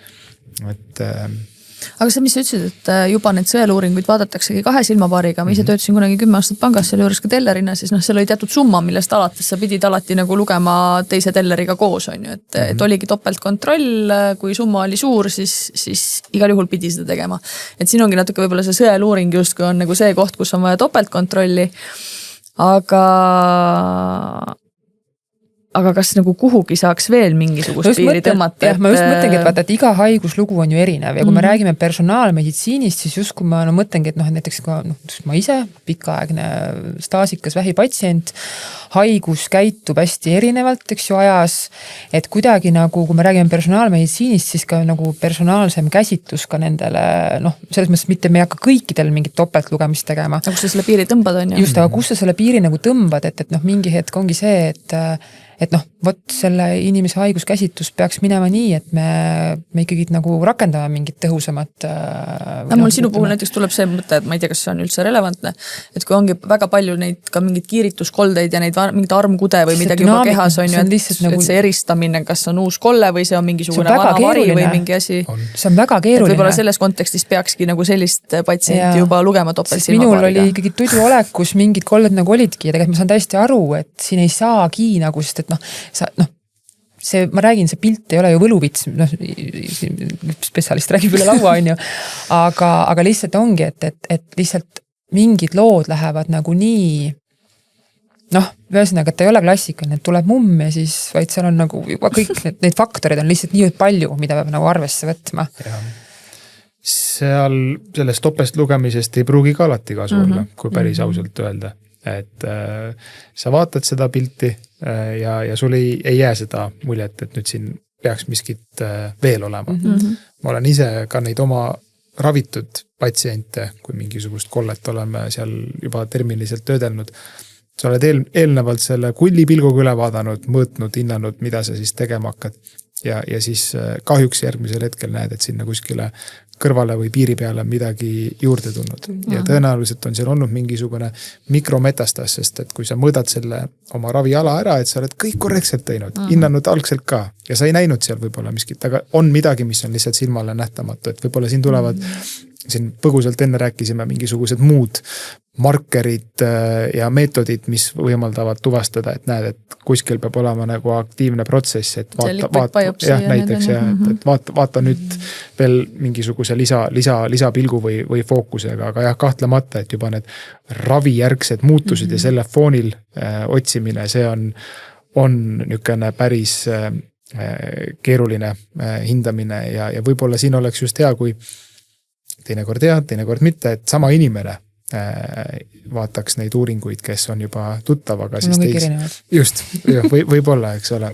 Aga see, mis sa ütlesid, et juba need sõeluuringuid vaadataksegi 2 silmapaariga, ma ise töötasin kunagi 10 aastat pangas, selle juures ka tellerina, siis seal oli teatud summa, millest alates sa pidid alati nagu lugema teise telleriga koos, on ju, et oligi topeltkontroll, kui summa oli suur, siis igal juhul pidi seda tegema. Et siin ongi natuke võib-olla see sõeluuring justkui on nagu see koht, kus on vaja topeltkontrolli, aga kas nagu kuhugi saaks veel mingisugust piiri tõmmata? Ma just mõtlengi, et vaata, et iga haiguslugu on ju erinev ja kui me räägime personaalmeditsiinist, siis justkui ma mõtlengi, et näiteks ma ise, pikaaegne staasikas vähipatsient, haigus käitub hästi erinevalt, eks ju, ajas, et kuidagi nagu, kui me räägime personaalmeditsiinist, siis ka nagu personaalsem käsitlus ka nendele, selles mõttes mitte me ei hakka kõikidel mingit topeltlugemist tegema. Kus sa selle piiri tõmbad, on ju? Just, aga kus sa selle piiri nagu tõmbad, et mingi hetk ongi see, et noh, vot selle inimese haiguskäsitlus peaks minema nii, et me ikkagi nagu rakendame mingit tõhusamat. Mul sinu puhul näiteks tuleb see mõte, et ma ei tea, kas see on üldse relevantne, et kui ongi väga palju neid ka mingid kiirituskoldeid ja neid mingid armkude või midagi juba kehas on ju, et see eristamine, kas on uus kolle või see on mingisugune vana vari või mingi asi. See on väga keeruline. Võib-olla selles kontekstis peakski nagu sellist patsienti juba lugema topelt silmapaariga. Minul oli ikkagi tuduolekus mingid kolled nagu olidki ja tegelikult ma saan täiesti aru, et siin ei saagi nagu, sest et see, ma räägin, see pilt ei ole ju võluvits, spetsialist räägib üle laua, on ju, aga lihtsalt ongi, et lihtsalt mingid lood lähevad nagu nii, ühesõnaga, et ta ei ole klassikaline, et tuleb mumm ja siis, vaid seal on nagu juba kõik need faktorid on lihtsalt nii palju, mida peab nagu arvesse võtma. Seal sellest topest lugemisest ei pruugi ka alati kasu olla, kui päris ausalt öelda. Et sa vaatad seda pilti ja sul ei jää seda muljet, et nüüd siin peaks miskit veel olema. Ma olen ise ka neid oma ravitud patsiente, kui mingisugust kollet oleme seal juba terminiliselt töödelnud. Sa oled eelnevalt selle kulli pilguga üle vaadanud, mõõtnud, hinnanud, mida sa siis tegema hakkad. Ja siis kahjuks järgmisel hetkel näed, et sinna kuskile kõrvale või piiri peale midagi juurde tulnud. Ja tõenäoliselt on seal olnud mingisugune mikrometastas, sest et kui sa mõõdad selle oma raviala ära, et sa oled kõik korrektselt teinud, hinnanud algselt ka ja sa ei näinud seal võib-olla miskit, aga on midagi, mis on lihtsalt silmale nähtamatu, et võib-olla siin tulevad siin põgusalt enne rääkisime mingisugused muud markerid ja meetodid, mis võimaldavad tuvastada, et näed, et kuskil peab olema nagu aktiivne protsess, et vaata nüüd veel mingisuguse lisapilgu või fookusega, aga jah, kahtlemata, et juba need ravijärgsed muutused ja selle foonil otsimine, see on niisugune päris keeruline hindamine ja võib-olla siin oleks just hea, kui teinekord hea, teinekord mitte, et sama inimene vaataks neid uuringuid, kes on juba tuttav, aga siis just, võib-olla, eks ole.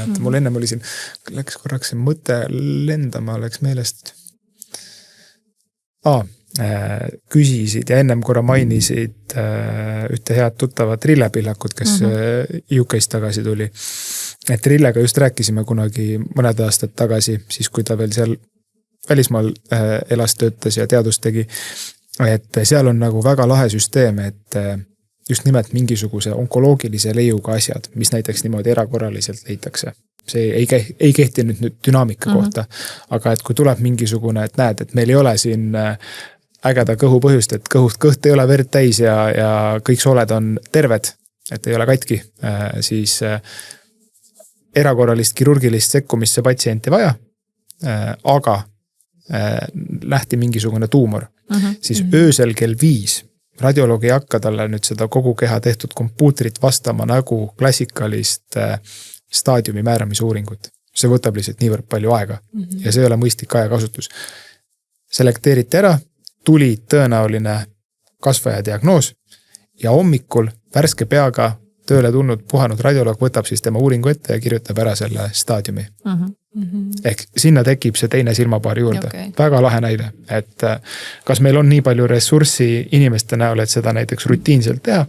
Et mul ennem oli siin, läks korraks see mõte lendama, läks meelest. Küsisid ja ennem korra mainisid ühte head tuttavat Rille Pillakut, kes UK-st tagasi tuli. Et Rillega just rääkisime kunagi mõned aastad tagasi, siis kui ta veel seal välismaal elas, töötas ja teadust tegi, et seal on nagu väga lahe süsteem, et just nimelt mingisuguse onkoloogilise leiuga asjad, mis näiteks niimoodi erakorraliselt leitakse. See ei kehti nüüd dünaamika kohta, aga et kui tuleb mingisugune, et näed, et meil ei ole siin ägeda kõhu põhjust, et kõht ei ole verd täis ja kõik sooled on terved, et ei ole katki, siis erakorralist kirurgilist sekkumist see patsienti vaja, aga nähti mingisugune tuumor, siis öösel kell 5 radioloog ei hakka talle nüüd seda kogu keha tehtud kompuutrit vastama nagu klassikalist staadiumi määramise uuringut. See võtab lihtsalt niivõrd palju aega ja see ei ole mõistlik ajakasutus. Selekteeriti ära, tuli tõenäoline kasvaja diagnoos ja hommikul värske peaga tööle tulnud puhanud radioloog võtab siis tema uuringu ette ja kirjutab ära selle staadiumi. Ehk sinna tekib see teine silmapaari juurde. Väga lahe näide, et kas meil on nii palju ressurssi inimeste näol, et seda näiteks rutiinselt teha.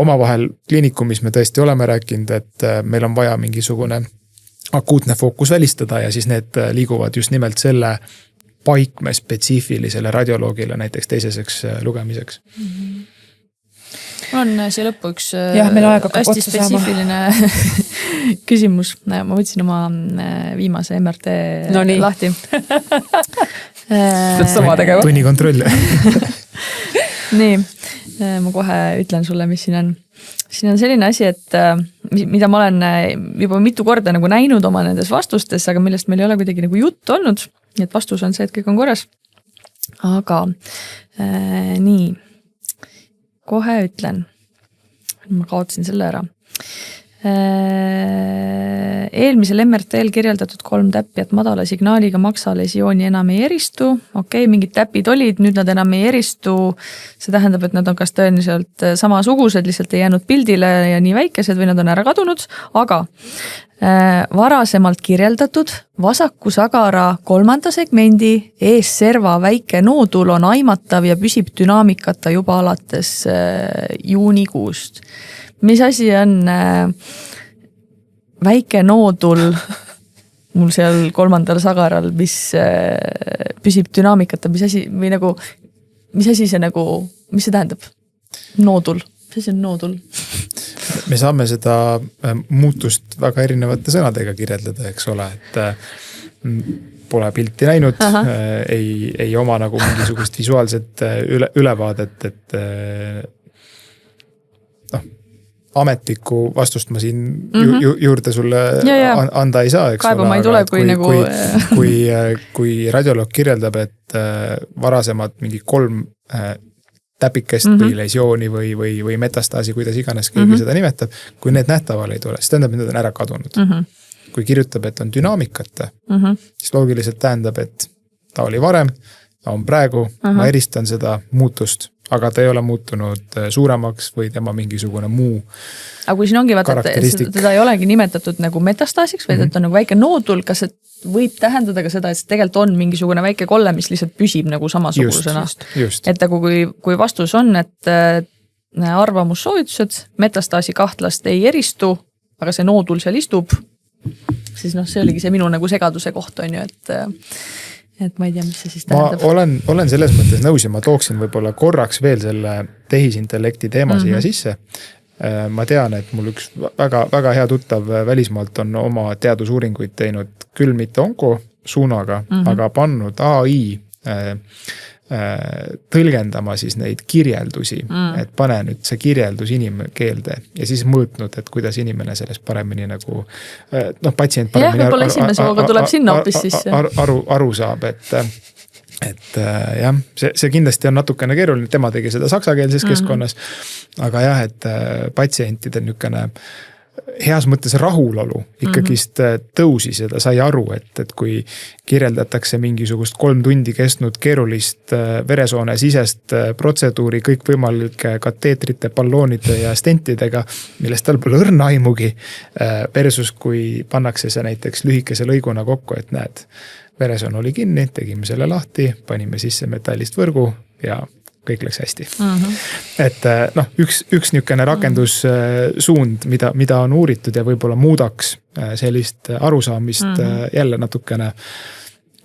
Omavahel kliinikumis me tõesti oleme rääkinud, et meil on vaja mingisugune akuutne fookus välistada ja siis need liiguvad just nimelt selle paikme spetsiifilisele radioloogile näiteks teiseseks lugemiseks. Mul on siia lõppu üks hästi spetsiifiline küsimus. Ma võtsin oma viimase MRT lahti. Sama tegeva. Tunni kontroll. Nii, ma kohe ütlen sulle, mis siin on. Siin on selline asi, et mida ma olen juba mitu korda nagu näinud oma nendes vastustes, aga millest meil ei ole kuidagi nagu jutt olnud. Nii et vastus on see, et kõik on korras. Aga nii. Kohe ütlen, ma kaotsin selle ära. Eelmisel MRT-l kirjeldatud 3 täppijat madala signaaliga maksalesiooni enam ei eristu. Okei, mingid täpid olid, nüüd nad enam ei eristu. See tähendab, et nad on kas tõenäoliselt samasugused, lihtsalt ei jäänud pildile ja nii väikesed või nad on ära kadunud. Aga varasemalt kirjeldatud vasaku sagara 3. segmendi eesserva väike noodul on aimatav ja püsib dünaamikata juba alates juunikuust. Mis asi on väike noodul mul seal 3. sagaral, mis püsib dünaamikata, mis asi või nagu, mis asi see nagu, mis see tähendab? Noodul, mis asi on noodul? Me saame seda muutust väga erinevate sõnadega kirjeldada, eks ole, et pole pilti näinud, ei oma nagu mingisugust visuaalset ülevaadet, et ametlikku vastust ma siin juurde sulle anda ei saa, eks Kaebu ole. Ma ei tule, kui radioloog kirjeldab, et varasemad mingi 3 täpikest või lesiooni või metastaasi, kuidas iganes keegi seda nimetab, kui need nähtavale ei tule, siis tähendab, need on ära kadunud. Kui kirjutab, et on dünaamikata, siis loogiliselt tähendab, et ta oli varem, ta on praegu, ma eristan seda muutust, aga ta ei ole muutunud suuremaks või tema mingisugune muu aga kui siin ongi vaata, et teda ei olegi nimetatud nagu metastaasiks, vaid et on nagu väike noodul, kas see võib tähendada ka seda, et tegelikult on mingisugune väike kolle, mis lihtsalt püsib nagu samasugusena. Et nagu kui vastus on, et arvamussoovitused metastaasi kahtlast ei eristu, aga see noodul seal istub, siis see oligi see minu nagu segaduse koht on ju, et ma ei tea, mis see siis tähendab. Ma olen selles mõttes nõus ja ma tooksin võib-olla korraks veel selle tehisintellekti teema siia sisse. Ma tean, et mul üks väga, väga hea tuttav välismaalt on oma teadusuuringuid teinud küll mitte onko suunaga, aga pannud AI tõlgendama siis neid kirjeldusi, et pane nüüd see kirjeldus inimkeelde ja siis mõõtnud, et kuidas inimene sellest paremini nagu patsient paremini võib-olla esimese hooga tuleb sinna hoopis sisse. Aru saab, et jah, see kindlasti on natukene keeruline, tema tegi seda saksakeelses keskkonnas, aga jah, et patsientidel niisugune heas mõttes rahulolu ikkagist tõusis ja ta sai aru, et kui kirjeldatakse mingisugust 3 tundi kestnud keerulist veresoone sisest protseduuri kõikvõimalike kateetrite, balloonide ja stentidega, millest tal pole õrna aimugi, versus kui pannakse see näiteks lühikese lõiguna kokku, et näed, veresoon oli kinni, tegime selle lahti, panime sisse metallist võrgu ja kõik läks hästi. Et üks niisugune rakendussuund, mida on uuritud ja võib-olla muudaks sellist arusaamist jälle natukene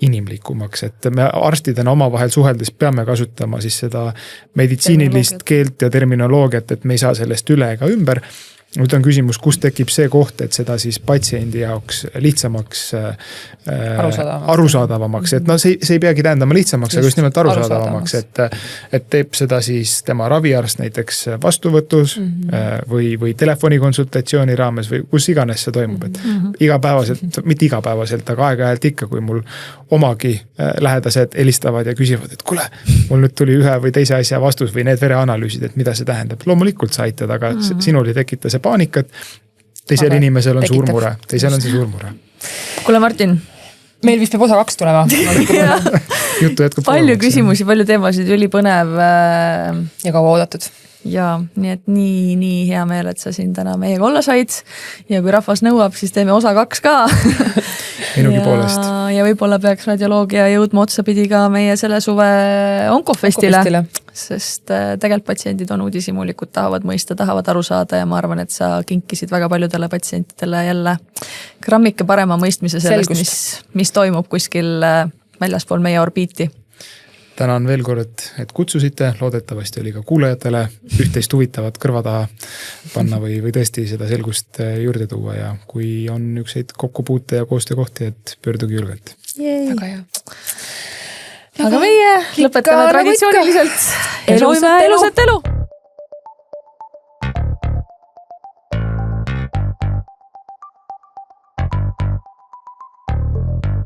inimlikumaks, et me arstidena omavahel suheldes peame kasutama siis seda meditsiinilist keelt ja terminoloogiat, et me ei saa sellest üle ega ümber. Nüüd on küsimus, kus tekib see koht, et seda siis patsiendi jaoks lihtsamaks arusaadavamaks, et see ei peagi tähendama lihtsamaks, aga just nimelt arusaadavamaks, et teeb seda siis tema raviarst näiteks vastuvõtus või telefonikonsultatsiooni raames või kus iganes see toimub, et igapäevaselt, mitte igapäevaselt, aga aeg-ajalt ikka, kui mul omagi lähedased helistavad ja küsivad, et kuule, mul nüüd tuli ühe või teise asja vastus või need vereanalüüsid, et mida see tähendab. Loomulikult sa aitad, aga sinul ei tekita see paanikat, teisel inimesel on suur mure, teisel on see suur mure. Kuule Martin. Meil vist peab osa 2 tulema. Juttu jätkub. Palju küsimusi, palju teemasid, üli põnev. Ja kaua oodatud. Ja nii et nii hea meel, et sa siin täna meiega olla said ja kui rahvas nõuab, siis teeme osa 2 ka. Minugi poolest. Ja võib-olla peaks radioloogia jõudma otsapidi ka meie selle suve onkofestile, sest tegelikult patsiendid on uudishimulikud, tahavad mõista, tahavad aru saada ja ma arvan, et sa kinkisid väga paljudele patsientidele jälle grammike parema mõistmise sellest, mis toimub kuskil väljaspool meie orbiiti. Tänan veel kord, et kutsusite, loodetavasti oli ka kuulajatele üht-teist huvitavat kõrva taha panna või tõesti seda selgust juurde tuua ja kui on ükseid kokkupuute ja koostöökohti, et pöördugi julgelt. Väga hea. Aga meie lõpetame traditsiooniliselt elusat elu.